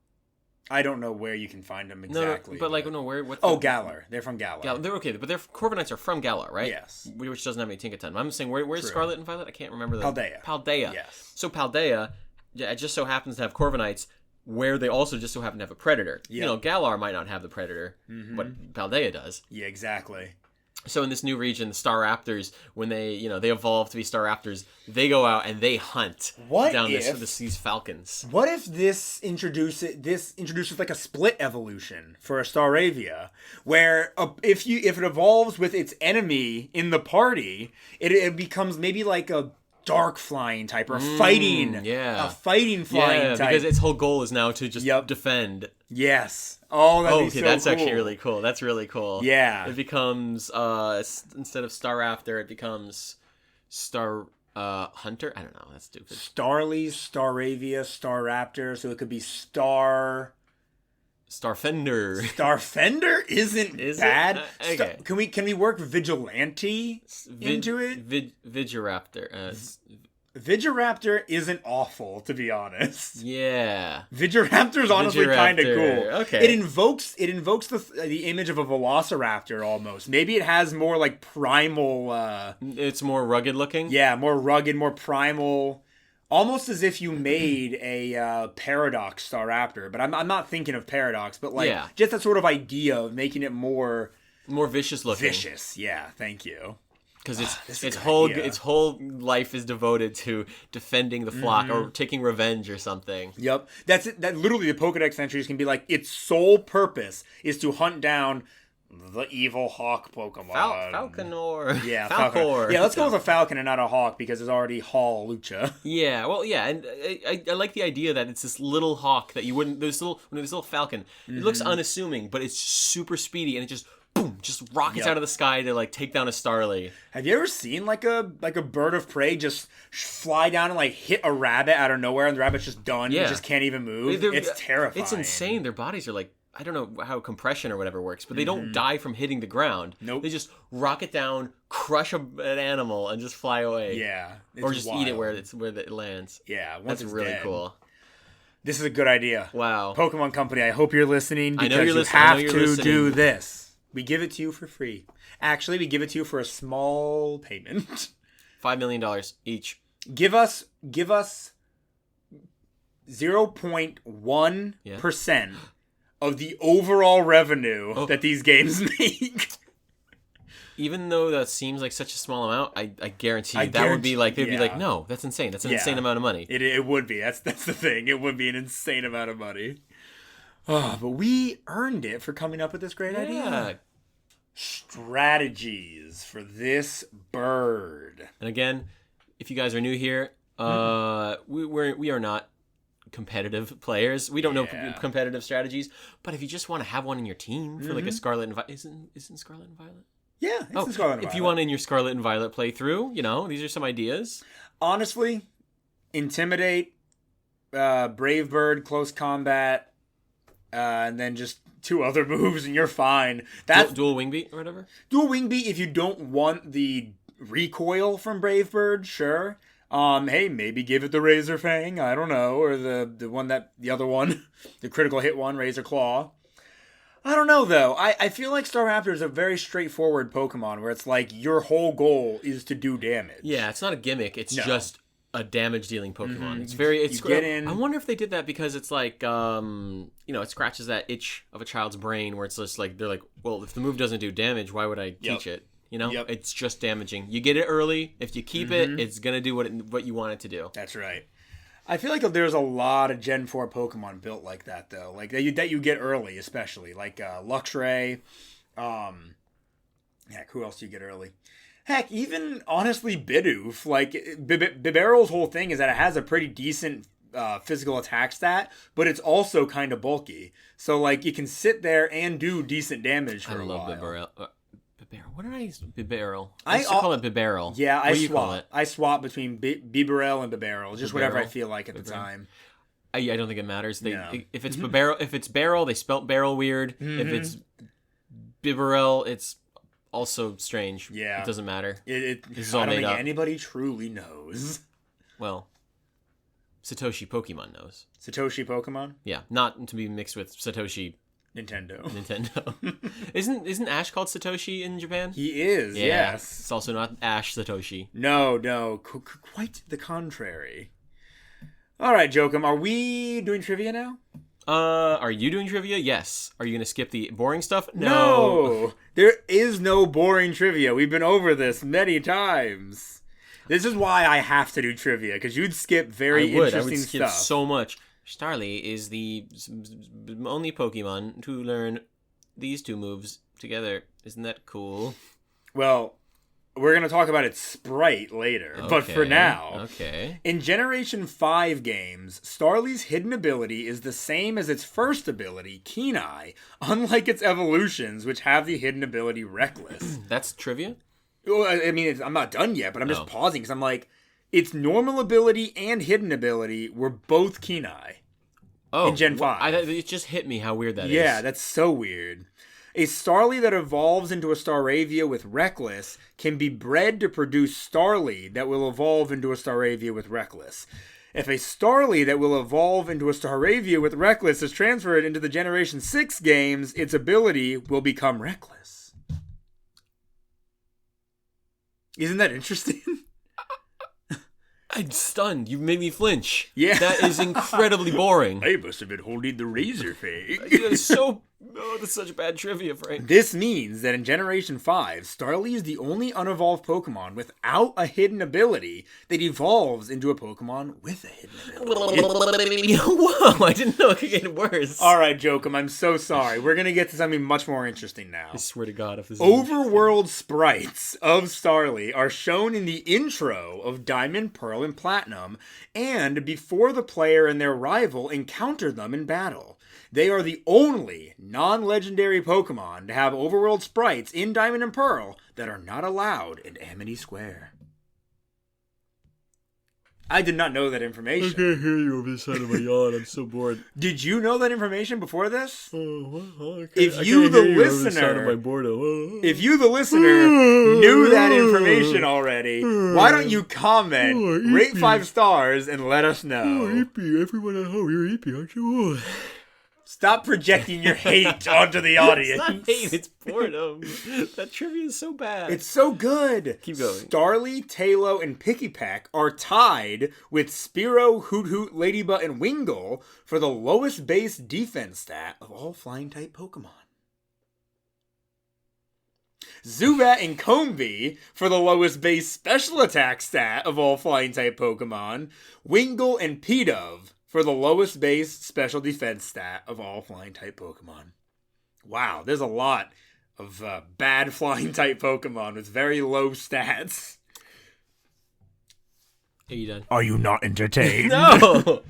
I don't know where you can find them exactly. Where? Galar. They're from Galar. They're okay, but Corviknights are from Galar, right? Yes. Which doesn't have any Tinkaton. I'm saying, where's Scarlet and Violet? I can't remember. Paldea. Yes. So Paldea... Yeah, it just so happens to have Corviknights where they also just so happen to have a Predator. Yep. You know, Galar might not have the Predator, but Paldea does. Yeah, exactly. So in this new region, the Staraptors, when they evolve to be Staraptors, they go out and they hunt these falcons. What if this introduces like a split evolution for a Staravia, where if it evolves with its enemy in the party, it becomes maybe like a dark flying type or a fighting flying type. Because its whole goal is now to just defend. Yes. Oh, that'd be so that's cool. Actually really cool. That's really cool. Yeah. It becomes instead of Staraptor, it becomes Star Hunter. I don't know. That's stupid. Starly, Staravia, Staraptor. So it could be Starfender. Starfender isn't bad. Okay. Can we work Vigilante into it? Vigiraptor. Vigiraptor isn't awful, to be honest. Yeah. Vigiraptor's honestly kind of cool. Okay. It invokes the image of a Velociraptor almost. Maybe it has more like primal. It's more rugged looking. Yeah, more rugged, more primal. Almost as if you made a Paradox Staraptor, but I'm not thinking of Paradox, but just that sort of idea of making it more vicious looking. Vicious, yeah. Thank you. Because its whole life is devoted to defending the flock or taking revenge or something. Yep, that's it. That literally the Pokedex entries can be like its sole purpose is to hunt down the evil hawk Pokemon. Falconor. Yeah, Falcor. Yeah, let's go with a Falcon and not a hawk because there's already Hall Lucha. Yeah, well, yeah, and I like the idea that it's this little hawk that you wouldn't. This little Falcon. It looks unassuming, but it's super speedy and it just rockets out of the sky to like take down a Starly. Have you ever seen like a bird of prey just fly down and like hit a rabbit out of nowhere and the rabbit's just done? Yeah, it just can't even move. It's terrifying. It's insane. Their bodies are like. I don't know how compression or whatever works, but they don't die from hitting the ground. Nope. They just rocket down, crush an animal, and just fly away. Yeah. Or just eat it where it lands. Yeah. That's really cool. This is a good idea. Wow. Pokemon Company, I hope you're listening because you have to do this. We give it to you for free. Actually, we give it to you for a small payment. $5 million each. Give us 0.1% of the overall revenue that these games make. Even though that seems like such a small amount, I guarantee you that would be like, they'd be like, no, that's insane. That's an insane amount of money. It would be. That's the thing. It would be an insane amount of money. Oh, but we earned it for coming up with this great idea. Strategies for this bird. And again, if you guys are new here, we are not competitive players. We don't know competitive strategies, but if you just want to have one in your team for like a Scarlet and Violet, isn't Scarlet and Violet? Yeah, it's Scarlet and Violet. If you want in your Scarlet and Violet playthrough, these are some ideas. Honestly, Intimidate, Brave Bird, Close Combat, and then just 2 other moves and you're fine. That's Dual Wing Beat or whatever? Dual Wing Beat if you don't want the recoil from Brave Bird, sure. Hey, maybe give it the Razor Fang, I don't know, or the other one, the critical hit one, Razor Claw. I don't know, though. I feel like Staraptor is a very straightforward Pokemon, where it's like, your whole goal is to do damage. Yeah, it's not a gimmick, it's just a damage-dealing Pokemon. It's very, get in. I wonder if they did that because it's like, it scratches that itch of a child's brain, where it's just like, they're like, well, if the move doesn't do damage, why would I teach it? It's just damaging. You get it early. If you keep it, it's going to do what you want it to do. That's right. I feel like there's a lot of Gen 4 Pokemon built like that, though. Like, that you get early, especially. Like, Luxray. Heck, who else do you get early? Heck, even, honestly, Bidoof. Like, Bibarel's whole thing is that it has a pretty decent physical attack stat, but it's also kind of bulky. So, like, you can sit there and do decent damage for a while. I love Bibarel. Bibarel. What did I use? Bibarel. I used to call it Bibarel. Yeah, what do you call it? I swap between Bibarel and Bibarel, just whatever I feel like at the time. I don't think it matters. No. If it's Bibarel, if it's Barrel, they spelt barrel weird. If it's Bibarel, it's also strange. Yeah, it doesn't matter. This is all I don't think anybody truly knows. Well, Satoshi Pokemon knows. Satoshi Pokemon? Yeah, not to be mixed with Satoshi Nintendo. Isn't Ash called Satoshi in Japan? He is. Yeah, yes. It's also not Ash Satoshi. No, quite the contrary. All right, Jokum, are we doing trivia now? Are you doing trivia? Yes. Are you going to skip the boring stuff? No. There is no boring trivia. We've been over this many times. This is why I have to do trivia, because you'd skip interesting stuff. I would skip so much. Starly is the only Pokemon to learn these two moves together. Isn't that cool? Well, we're going to talk about its sprite later, but for now, in Generation 5 games, Starly's hidden ability is the same as its first ability, Keen Eye, unlike its evolutions, which have the hidden ability Reckless. That's trivia? Well, I mean, I'm not done yet, but I'm just pausing because I'm like, its normal ability and hidden ability were both Keen Eye in Gen 5. It just hit me how weird that is. Yeah, that's so weird. A Starly that evolves into a Staravia with Reckless can be bred to produce Starly that will evolve into a Staravia with Reckless. If a Starly that will evolve into a Staravia with Reckless is transferred into the Generation 6 games, its ability will become Reckless. Isn't that interesting? I'm stunned. You made me flinch. Yeah. That is incredibly boring. I must have been holding the razor fang. That's such bad trivia, Frank. This means that in Generation 5, Starly is the only unevolved Pokemon without a hidden ability that evolves into a Pokemon with a hidden ability. Whoa, I didn't know it could get worse. Alright, Jokum, I'm so sorry. We're going to get to something much more interesting now. I swear to God, if this Overworld sprites of Starly are shown in the intro of Diamond, Pearl, and Platinum, and before the player and their rival encounter them in battle. They are the only non-legendary Pokemon to have overworld sprites in Diamond and Pearl that are not allowed in Amity Square. I did not know that information. I can't hear you over the side of my yawn. I'm so bored. Did you know that information before this? If you, the listener, knew that information already, why don't you comment, rate 5 stars, and let us know? Eepy. Everyone at home, you're Eepy, aren't you? Stop projecting your hate onto the audience. It's not hate, it's boredom. That trivia is so bad. It's so good. Keep going. Starly, Talo, and Pikipek are tied with Spearow, Hoot Hoot, Ladybug, and Wingull for the lowest base defense stat of all flying-type Pokemon. Zubat and Combee for the lowest base special attack stat of all flying-type Pokemon. Wingull and Pidove for the lowest base special defense stat of all flying-type Pokemon. Wow, there's a lot of bad flying-type Pokemon with very low stats. Are you done? Are you not entertained? No!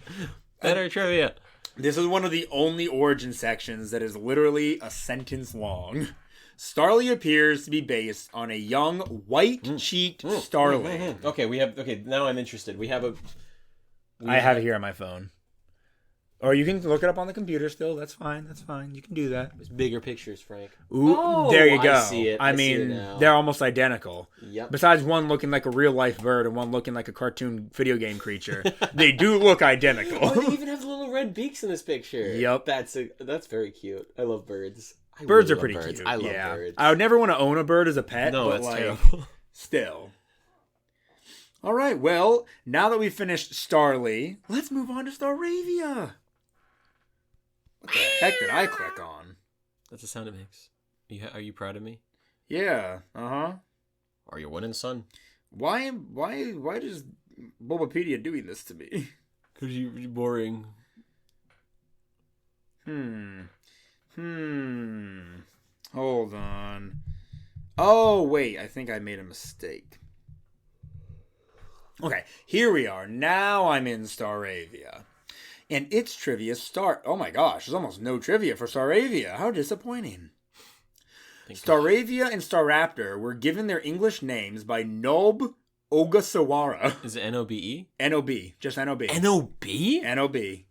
Better trivia. This is one of the only origin sections that is literally a sentence long. Starly appears to be based on a young, white-cheeked Starling. Okay, now I'm interested. I have it here on my phone. Or you can look it up on the computer still. That's fine. You can do that. There's bigger pictures, Frank. Ooh, there you go. I see it. I mean, they're almost identical. Yep. Besides one looking like a real-life bird and one looking like a cartoon video game creature. They do look identical. Oh, they even have the little red beaks in this picture. Yep. That's very cute. I love birds. Birds are pretty cute. I love birds. I would never want to own a bird as a pet. No, but that's terrible. Still. All right, well, now that we've finished Starly, let's move on to Staravia. What the heck did I click on? That's the sound it makes. Are you proud of me? Yeah, uh-huh. Are you winning, son? Why does Bulbapedia doing this to me? Because you're boring. Hold on. Oh, wait. I think I made a mistake. Okay, here we are. Now I'm in Staravia. And its trivia start. Oh my gosh, there's almost no trivia for Staravia. How disappointing. Staravia and Staraptor were given their English names by Nob Ogasawara. Is it N-O-B-E? N-O-B. Just N-O-B. N-O-B? N-O-B.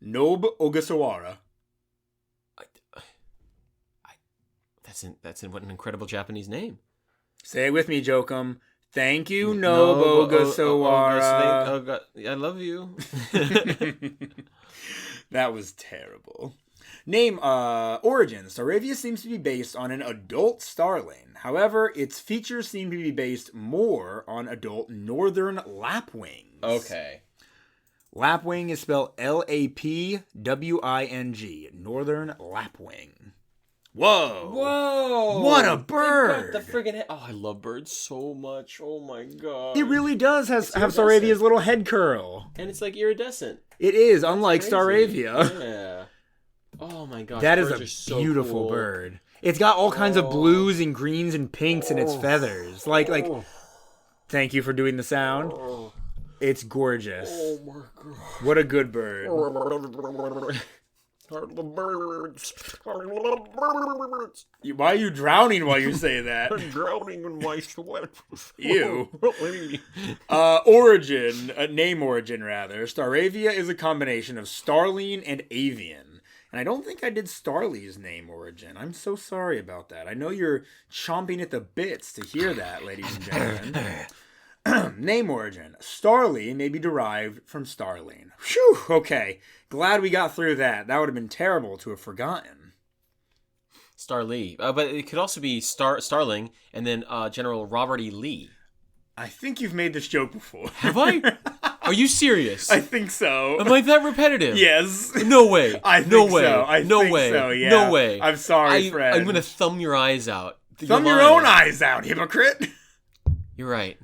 Nob Ogasawara. That's what an incredible Japanese name. Say it with me, Jokum. Thank you, Nob Ogasawara. I love you. That was terrible. Name origin. Staravia seems to be based on an adult starling. However, its features seem to be based more on adult northern lapwings. Okay. Lapwing is spelled Lapwing. Northern lapwing. Whoa. Whoa. What a bird. The friggin' head. Oh, I love birds so much. Oh my god. It really does have Staravia's little head curl. And it's like iridescent. It is, unlike Staravia. Yeah. Oh my gosh. That is a beautiful bird. It's got all kinds of blues and greens and pinks in its feathers. Like, thank you for doing the sound. It's gorgeous. Oh my god. What a good bird. I love birds. I love birds. Why are you drowning while you say that? I'm drowning in my sweat. Ew. Origin, name origin rather. Staravia is a combination of starling and avian. And I don't think I did Starly's name origin. I'm so sorry about that. I know you're chomping at the bits to hear that, ladies and gentlemen. Name origin. Starly may be derived from starling. Phew, okay. Glad we got through that. That would have been terrible to have forgotten. Starly. But it could also be Starling and then General Robert E. Lee. I think you've made this joke before. Have I? Are you serious? I think so. Am I that repetitive? Yes. No way. I think no way. so. I no think way. so, yeah. No way. I'm sorry, friend. I'm going to thumb your eyes out. Thumb your own eyes out, hypocrite. You're right.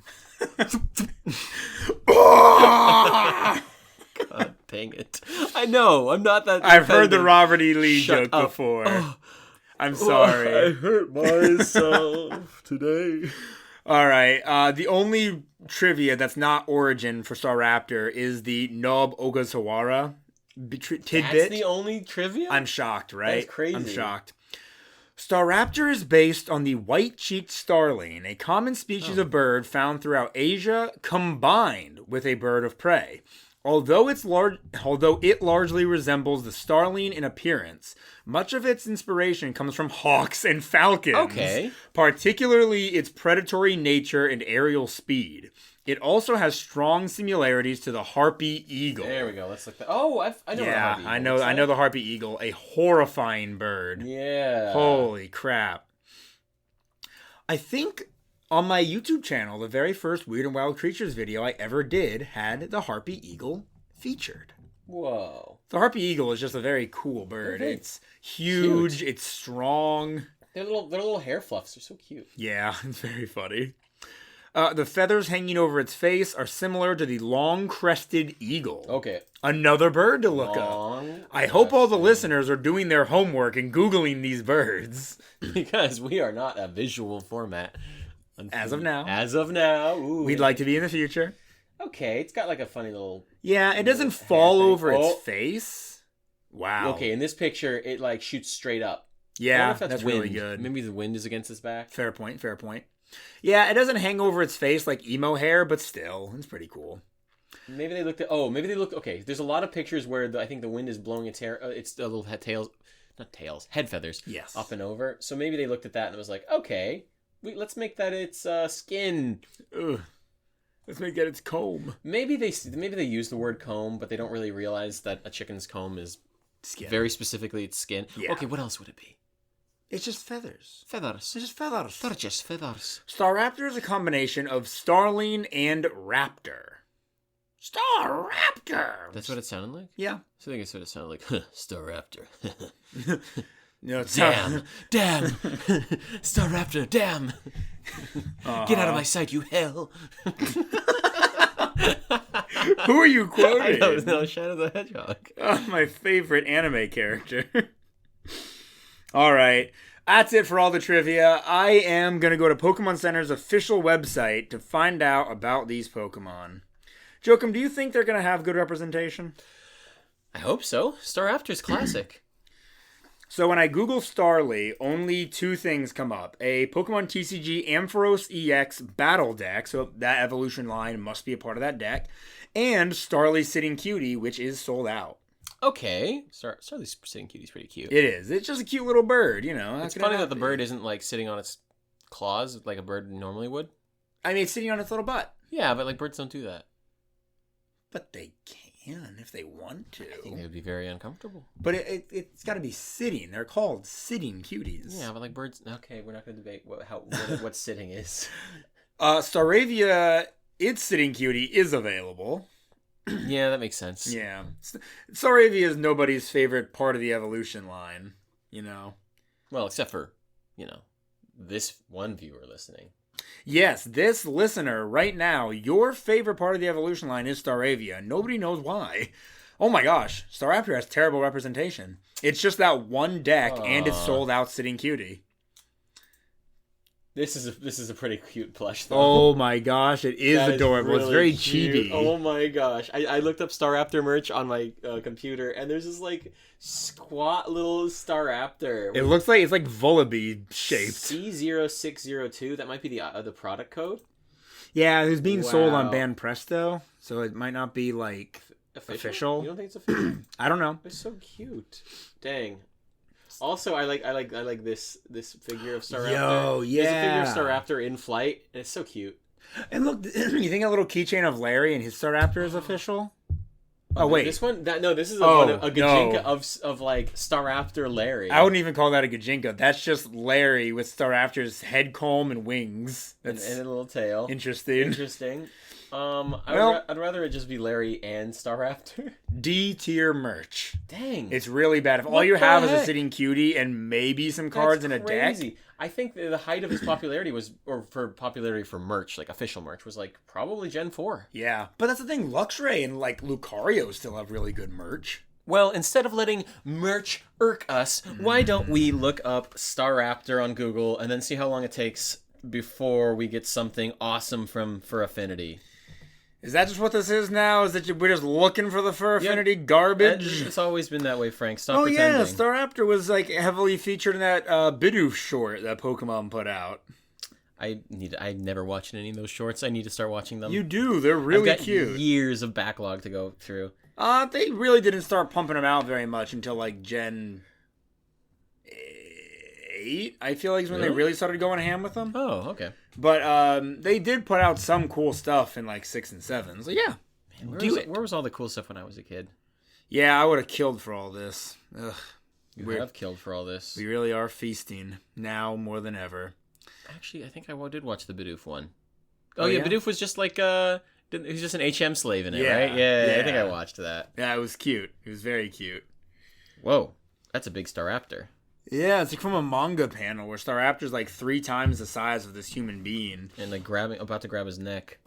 God dang it. I know. I'm not that. I've heard the Robert E. Lee joke before. I'm sorry. I hurt myself today. All right. The only trivia that's not origin for Staraptor is the Nob Ogasawara tidbit. That's the only trivia? I'm shocked, right? That's crazy. I'm shocked. Staraptor is based on the white-cheeked starling, a common species of bird found throughout Asia, combined with a bird of prey. Although it largely resembles the starling in appearance, much of its inspiration comes from hawks and falcons. Okay. Particularly its predatory nature and aerial speed. It also has strong similarities to the harpy eagle. There we go. Let's look. I know. Yeah, the harpy eagle. I know the harpy eagle, a horrifying bird. Yeah. Holy crap! I think on my YouTube channel, the very first Weird and Wild Creatures video I ever did had the harpy eagle featured. Whoa. The harpy eagle is just a very cool bird. It's huge. Cute. It's strong. Their little hair fluffs are so cute. Yeah, it's very funny. The feathers hanging over its face are similar to the long-crested eagle. Okay. Another bird to look up. I hope all the listeners are doing their homework and Googling these birds. Because we are not a visual format. As of now. As of now. Ooh. We'd like to be in the future. Okay, it's got like a funny little... Yeah, it doesn't fall over its face. Wow. Okay, in this picture, it like shoots straight up. Yeah, that's really good. Maybe the wind is against its back. Fair point. Yeah, it doesn't hang over its face like emo hair, but still, it's pretty cool. Maybe they looked at... Oh, maybe they look... Okay, there's a lot of pictures where I think the wind is blowing its hair... it's the little head feathers. Yes. Up and over. So maybe they looked at that and it was like, okay, let's make that its skin. Ugh. Let's make that its comb. Maybe they use the word comb, but they don't really realize that a chicken's comb is skin. Very specifically its skin. Yeah. Okay, what else would it be? It's just feathers. Feathers. It's just feathers. They're just feathers. Staraptor is a combination of starling and raptor. Staraptor! That's what it sounded like? Yeah. I think it's what it sounded like. Staraptor. No, it's damn. Staraptor, damn. Get out of my sight, you hell. Who are you I quoting? don't know. Shadow the Hedgehog. Oh, my favorite anime character. All right. That's it for all the trivia. I am going to go to Pokemon Center's official website to find out about these Pokemon. Joachim, do you think they're going to have good representation? I hope so. Staraptor's classic. So when I Google Starly, only two things come up. A Pokemon TCG Ampharos EX Battle Deck, so that evolution line must be a part of that deck, and Starly Sitting Cutie, which is sold out. Okay. Starly's Sitting Cutie's pretty cute. It is. It's just a cute little bird, you know. It's funny that the bird isn't like sitting on its claws like a bird normally would. I mean, it's sitting on its little butt. Yeah, but like birds don't do that. But they can if they want to. I think it would be very uncomfortable. But it's got to be sitting. They're called sitting cuties. Yeah, but like birds. Okay, we're not going to debate what sitting is. Staravia, its sitting cutie is available. Yeah, that makes sense. Yeah. Staravia is nobody's favorite part of the evolution line, you know. Well, except for, this one viewer listening. Yes, this listener right now, your favorite part of the evolution line is Staravia. Nobody knows why. Oh my gosh, Staraptor has terrible representation. It's just that one deck, and it's sold out sitting cutie. This is a pretty cute plush, though. Oh my gosh, it is That adorable. really It's very cute. chibi. Oh my gosh. I looked up Staraptor merch on my computer, and there's this, like, squat little Staraptor. It looks like it's like Volibee shaped. C0602, that might be the product code. Yeah, it's being sold on Wow. Ban Presto, so it might not be, like, official. You don't think it's official? I don't know. It's so cute. Dang. Also, I like this figure of Staraptor. Yo, yeah. There's a figure of Staraptor in flight, and it's so cute. And look, you think a little keychain of Larry and his Staraptor is official? Oh wait, This one? This is a No. Gajinka of like Staraptor Larry. I wouldn't even call that a Gajinka. That's just Larry with Staraptor's head comb and wings. That's and a little tail. interesting. Interesting. I'd rather it just be Larry and Staraptor. D tier merch. Dang. It's really bad. If all What you the have is a heck? sitting cutie and maybe some cards in a deck. Crazy. I think the height of his popularity popularity for merch, like official merch, was like probably Gen 4. Yeah, but that's the thing. Luxray and like Lucario still have really good merch. Well, instead of letting merch irk us, why don't we look up Staraptor on Google and then see how long it takes before we get something awesome for Affinity? Is that just what this is now? Is that we're just looking for the Fur Affinity garbage? It's always been that way, Frank. Stop Oh pretending. yeah, Staraptor was like heavily featured in that Bidoof short that Pokemon put out. I never watched any of those shorts. I need to start watching them. You do. They're really I've got cute. years of backlog to go through. They really didn't start pumping them out very much until like Gen 8. I feel like is when they really started going ham with them. Oh, okay. But they did put out some cool stuff in like 6 and 7. So yeah, Where was all the cool stuff when I was a kid? Yeah, I would have killed for all this. Ugh, You have killed for all this. we really are feasting now more than ever. Actually, I think I did watch the Bidoof one. Oh, Oh, yeah, yeah? Bidoof was just like he was just an HM slave in it, Yeah, right? Yeah, yeah. I think I watched that. Yeah, it was cute. It was very cute. Whoa, that's a big Staraptor. Yeah, it's like from a manga panel where Staraptor's like 3 times the size of this human being. And like about to grab his neck.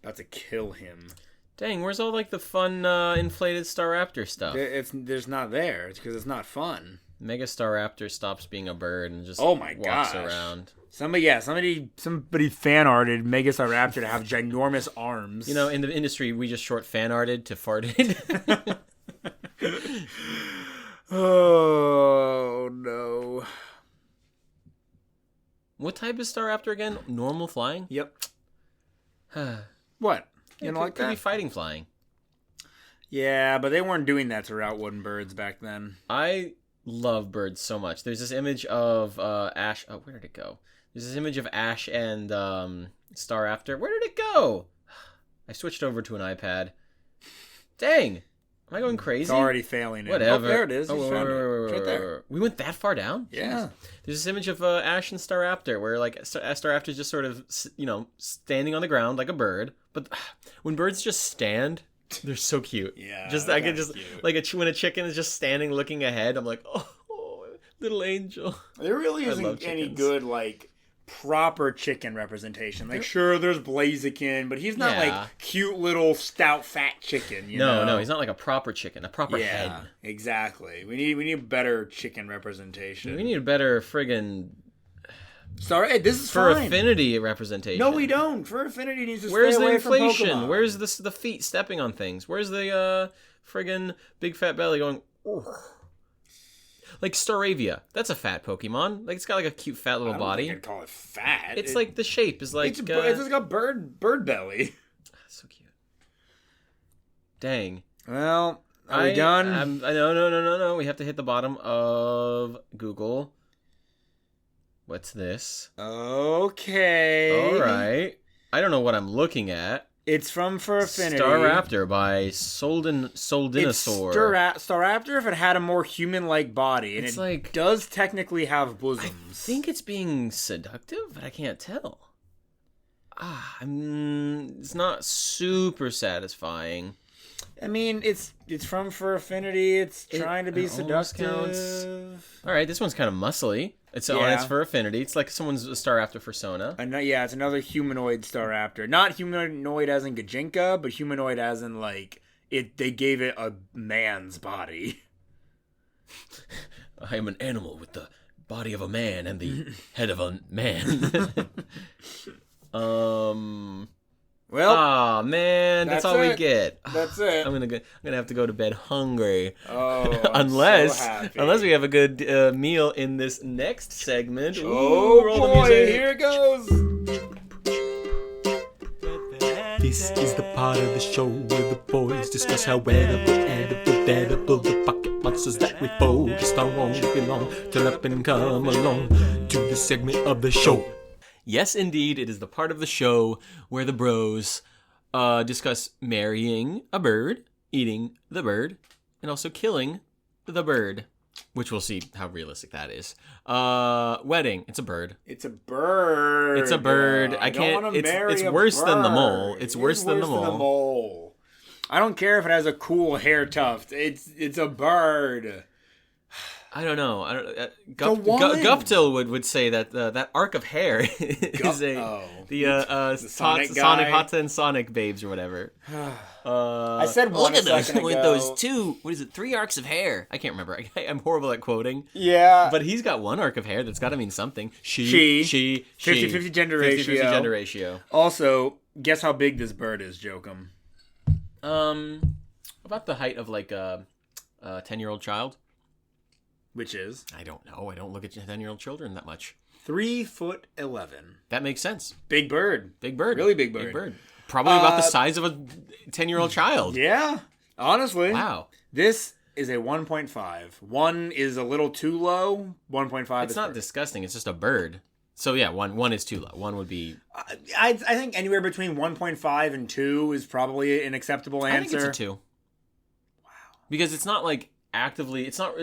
About to kill him. Dang, where's all like the fun inflated Staraptor stuff? There's not there. It's because it's not fun. Mega Staraptor stops being a bird and just Oh my walks gosh. around. Somebody fan arted Mega Staraptor to have ginormous arms. You know, in the industry, we just short fan arted to farted. Oh no. What type is Staraptor again? Normal flying? Yep. It What? You know, like could be that? fighting flying. Yeah, but they weren't doing that to route wooden birds back then. I love birds so much. There's this image of Ash. Oh, where did it go? There's this image of Ash and Staraptor. Where did it go? I switched over to an iPad. Dang. Am I going crazy? It's already failing. It. Whatever. Oh, there it is. You Oh, found it. wait, It's right there. We went that far down? Yeah. There's this image of Ash and Staraptor where like Staraptor's just sort of, standing on the ground like a bird. But when birds just stand, they're so cute. Yeah, Just they're I can kinda just cute. like when a chicken is just standing looking ahead, I'm like, oh little angel. There really I love isn't any chickens. good like proper chicken representation. Like, sure, there's Blaziken, but he's not like cute little stout fat chicken. You know? No, he's not like a proper chicken, a proper head. Exactly. We need better chicken representation. We need a better friggin' Sorry, this is for fine. Affinity representation. No, we don't. For Affinity needs to Where's stay the away inflation? from Pokemon. Where's the feet stepping on things? Where's the friggin' big fat belly going? Ugh. Like Staravia, that's a fat Pokemon. Like it's got like a cute fat little body. I don't think I'd call it fat. It's like the shape is like it's just got bird belly. So cute. Dang. Well, are we done? No. We have to hit the bottom of Google. What's this? Okay. All right. I don't know what I'm looking at. It's from For Affinity. Staraptor by Soldinosaur. Staraptor if it had a more human-like body, and it does technically have bosoms. I think it's being seductive, but I can't tell. It's not super satisfying. I mean, it's from For Affinity. It's trying to be seductive. All right, this one's kind of muscly. It's on its For Affinity. It's like someone's Staraptor persona. It's another humanoid Staraptor. Not humanoid as in Gajinka, but humanoid as in like they gave it a man's body. I am an animal with the body of a man and the head of a man. Well, man, that's all we get. That's it. I'm gonna have to go to bed hungry. Oh, unless we have a good meal in this next segment. Ooh, roll the music. Here it goes. This is the part of the show where the boys discuss how edible the pocket monsters that we focused on won't belong. Turn up and come along to the segment of the show. Yes, indeed, it is the part of the show where the bros discuss marrying a bird, eating the bird, and also killing the bird, which we'll see how realistic that is. Wedding, it's a bird. It's a bird. It's a bird. I can't. It's worse than the mole. It's worse than the mole. I don't care if it has a cool hair tuft. It's a bird. I don't know. Guptil would say that that arc of hair is the Sonic Hata and Sonic babes or whatever. I said one look at those with those two. What is it? 3 arcs of hair. I can't remember. I'm horrible at quoting. Yeah, but he's got 1 arc of hair. That's got to mean something. She 50-50 gender ratio. 50-50 gender ratio. Also, guess how big this bird is, Jokum? About the height of like a 10-year-old child. Which is? I don't know. I don't look at 10-year-old children that much. 3'11". That makes sense. Big bird. Big bird. Really big bird. Big bird. Probably about the size of a 10-year-old child. Yeah. Honestly. Wow. This is a 1.5. 1 is a little too low. 1.5 It's not disgusting. It's just a bird. So yeah, one is too low. 1 would be... I think anywhere between 1.5 and 2 is probably an acceptable answer. I think it's a 2. Wow. Because it's not like actively... It's not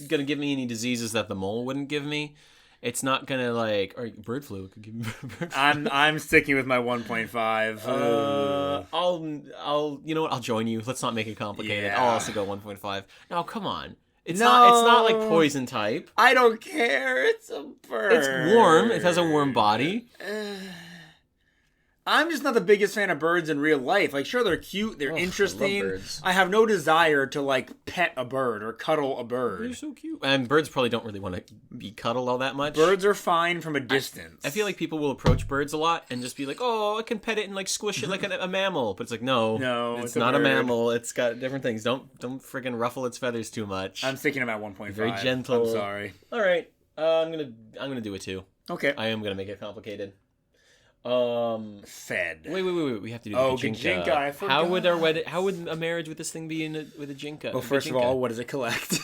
gonna give me any diseases that the mole wouldn't give me. It's not gonna like or bird flu could give me bird flu. I'm sticking with my 1.5. I'll you know what? I'll join you. Let's not make it complicated. Yeah. I'll also go 1.5. No, come on. It's not like poison type. I don't care. It's a bird. It's warm. It has a warm body. I'm just not the biggest fan of birds in real life. Like, sure, they're cute, they're interesting. I love birds. I have no desire to, like, pet a bird or cuddle a bird. They're so cute. And birds probably don't really want to be cuddled all that much. Birds are fine from a distance. I feel like people will approach birds a lot and just be like, oh, I can pet it and, like, squish it like a mammal. But it's like, no, it's not a mammal. It's got different things. Don't friggin' ruffle its feathers too much. I'm sticking at 1.5. Very gentle. I'm sorry. All right. I'm gonna do it too. Okay. I am gonna make it complicated. Fed. Wait. We have to do the Gajinka. I forgot. How would a marriage with this thing be with a Jinka? Well, first of all, what does it collect?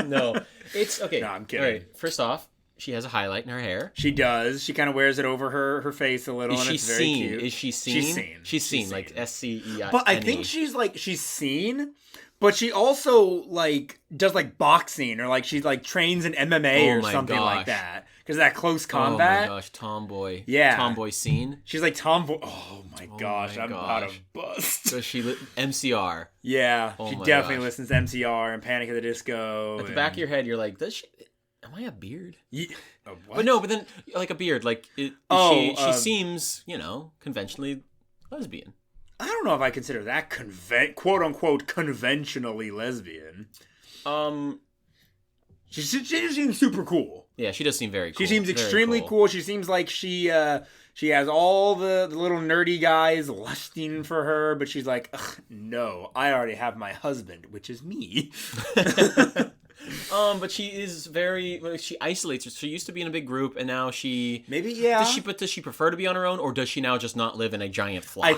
No, it's okay. No, I'm kidding. All right. First off, she has a highlight in her hair. She does. She kind of wears it over her face a little, and it's very cute. Is she seen? She's seen. Like SCEI. But I think she's seen. But she also, like, does, like, boxing or, like, she, like, trains in MMA or something like that. Because of that close combat. Oh, my gosh. Tomboy. Yeah. Tomboy scene. She's, like, tomboy. Oh, my gosh. I'm about to bust. So she MCR. Yeah. She definitely listens to MCR and Panic at the Disco. At the back of your head, you're like, does she... Am I a beard? What? But no, but then like a beard, like she seems, conventionally lesbian. I don't know if I consider that quote unquote conventionally lesbian. She seems super cool. Yeah, she does seem very cool. She seems extremely cool. She seems like she has all the little nerdy guys lusting for her, but she's like, ugh, no, I already have my husband, which is me. But she is she isolates her. She used to be in a big group, and now she... Maybe, yeah. Does she prefer to be on her own, or does she now just not live in a giant flock? I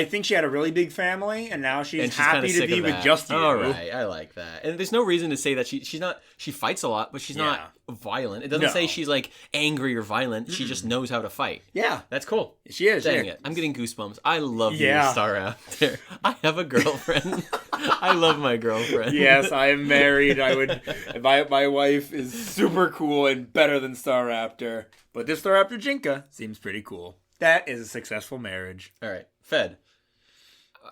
think she had a really big family, and now she's happy to be with just you. All right, I like that. And there's no reason to say that she's not... She fights a lot, but she's not violent. It doesn't say she's, like, angry or violent. She just knows how to fight. Yeah. That's cool. She is. Dang it. I'm getting goosebumps. I love you, Staraptor. I have a girlfriend. I love my girlfriend. Yes, I am married. My wife is super cool and better than Staraptor. But this Staraptor Jinka seems pretty cool. That is a successful marriage. All right. Fed.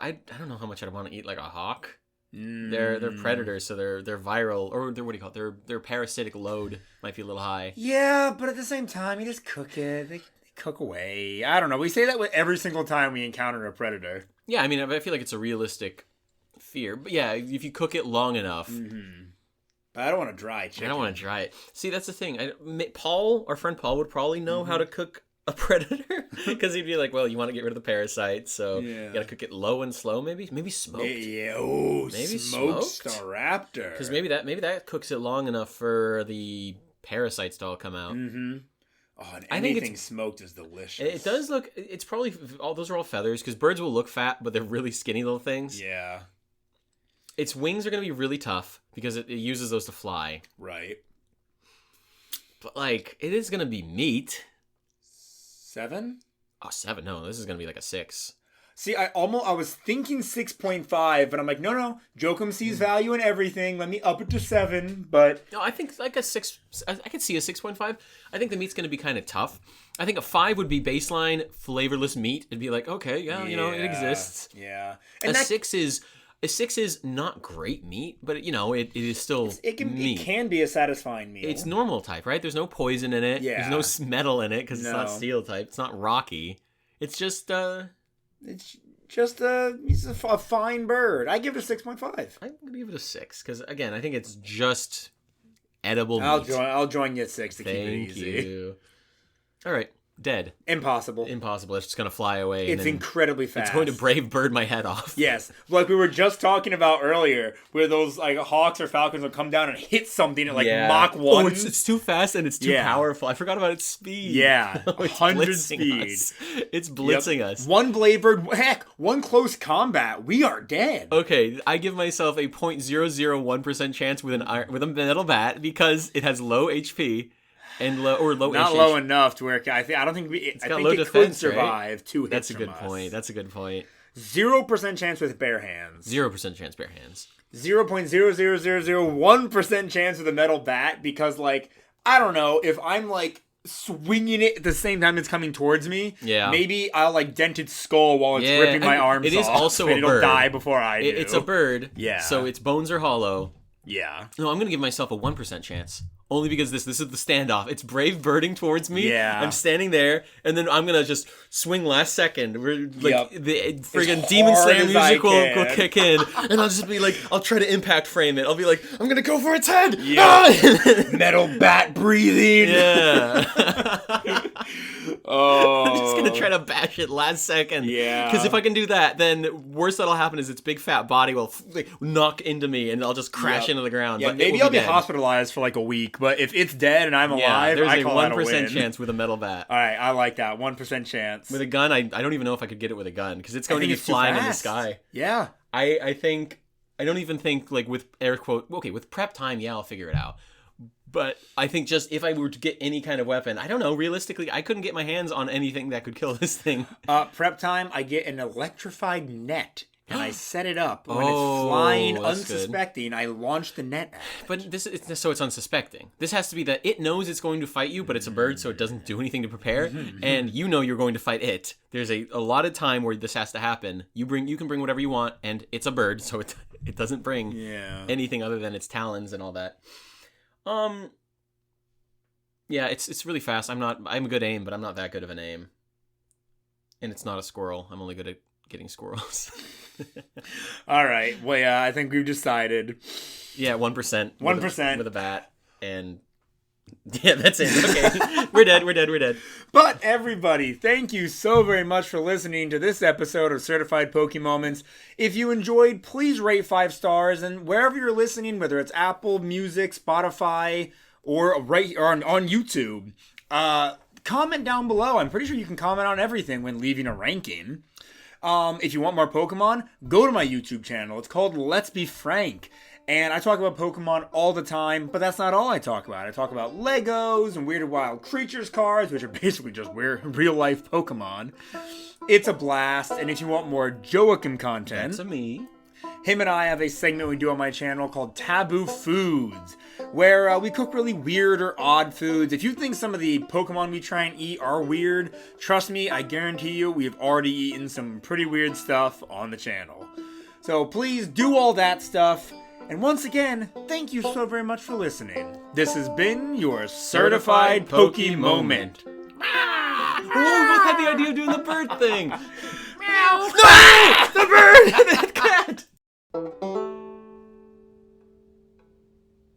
I don't know how much I'd want to eat like a hawk. They're predators, so they're viral, or what do you call it? Their parasitic load might be a little high. Yeah, but at the same time, you just cook it. They cook away. I don't know. We say that with every single time we encounter a predator. Yeah, I mean, I feel like it's a realistic fear. But yeah, if you cook it long enough. Mm-hmm. But I don't want to dry chicken. I don't want to dry it. See, that's the thing. Our friend Paul would probably know how to cook a predator, because he'd be like, well, you want to get rid of the parasites, so you gotta cook it low and slow, maybe smoked. Maybe smoked Staraptor, because maybe that cooks it long enough for the parasites to all come out. Oh, and anything smoked is delicious. It does look. It's probably those are all feathers, because birds will look fat, but they're really skinny little things. Yeah. Its wings are gonna be really tough because it uses those to fly. Right. But like, it is gonna be meat. 7? Oh, 7? No, this is gonna be like a 6. See, I was thinking 6.5, but I'm like, no. Jokum sees value in everything. Let me up it to 7. But no, I think like a 6. I could see a 6.5. I think the meat's gonna be kind of tough. I think a 5 would be baseline flavorless meat. It'd be like, okay, it exists. Yeah, and a 6 is not great meat, but it is still meat. It can be a satisfying meal. It's normal type, right? There's no poison in it. Yeah. There's no metal in it because it's not steel type. It's not rocky. It's just he's a fine bird. I give it a 6.5. I'm gonna give it a 6 because again, I think it's just edible meat. I'll join you at 6 to keep it easy. Thank you. All right. Dead. Impossible. It's just going to fly away. It's incredibly fast. It's going to brave bird my head off. Yes. Like we were just talking about earlier, where those like hawks or falcons will come down and hit something at like Mach 1. Oh, it's too fast and it's too powerful. I forgot about its speed. Yeah. 100 speed. It's blitzing us. One blade bird, heck, one close combat, we are dead. Okay, I give myself a 0.001% chance with a metal bat because it has low HP. And low not HH. low enough to where I don't think it could survive 2 hits. That's a good point. 0% chance with bare hands. 0% chance bare hands. 0.00001% chance with a metal bat because like I don't know if I'm like swinging it at the same time it's coming towards me. Yeah. Maybe I'll like dent its skull while it's ripping my arms off. It is also a bird. It'll die before I do. It's a bird. Yeah. So its bones are hollow. Yeah. No, I'm gonna give myself a 1% chance. Only because this is the standoff. It's brave birding towards me. Yeah. I'm standing there, and then I'm gonna just swing last second. We're like the friggin' As Demon hard Slayer as music I will kick in, and I'll just be like, I'll try to impact frame it. I'll be like, I'm gonna go for its head. Yeah. Metal bat breathing. Yeah. Oh. I'm just gonna try to bash it last second. Yeah. Because if I can do that, then worst that'll happen is its big fat body will knock into me, and I'll just crash into the ground. Yeah, but maybe I'll be hospitalized for like a week, but if it's dead and I'm alive, there's I a call that a 1% win. chance with a metal bat. All right, I like that 1% chance. With a gun, I don't even know if I could get it with a gun because it's going to be flying in the sky. Yeah, I don't even think like with air quote. Okay, with prep time, I'll figure it out. But I think just if I were to get any kind of weapon, I don't know. Realistically, I couldn't get my hands on anything that could kill this thing. Prep time, I get an electrified net. And I set it up. When it's flying unsuspecting, I launch the net at it. But so it's unsuspecting. This has to be that it knows it's going to fight you, but it's a bird, so it doesn't do anything to prepare. And you know you're going to fight it. There's a lot of time where this has to happen. You can bring whatever you want, and it's a bird, so it doesn't bring anything other than its talons and all that. Yeah, it's really fast. I'm a good aim, but I'm not that good of an aim. And it's not a squirrel. I'm only good at getting squirrels. All right. Well, yeah, I think we've decided. Yeah, 1%. 1% with a bat, and yeah, that's it. Okay, we're dead. But everybody, thank you so very much for listening to this episode of Certified Pokemoments. If you enjoyed, please rate 5 stars, and wherever you're listening, whether it's Apple Music, Spotify, or on YouTube, comment down below. I'm pretty sure you can comment on everything when leaving a ranking. If you want more Pokemon, go to my YouTube channel. It's called Let's Be Frank. And I talk about Pokemon all the time, but that's not all I talk about. I talk about Legos and Weird Wild Creatures cards, which are basically just real-life Pokemon. It's a blast, and if you want more Joachim content... That's me. Him and I have a segment we do on my channel called Taboo Foods, where we cook really weird or odd foods. If you think some of the Pokemon we try and eat are weird, trust me, I guarantee you we have already eaten some pretty weird stuff on the channel. So please do all that stuff. And once again, thank you so very much for listening. This has been your Certified Pokemon. Oh, we both had the idea of doing the bird thing. No! The bird!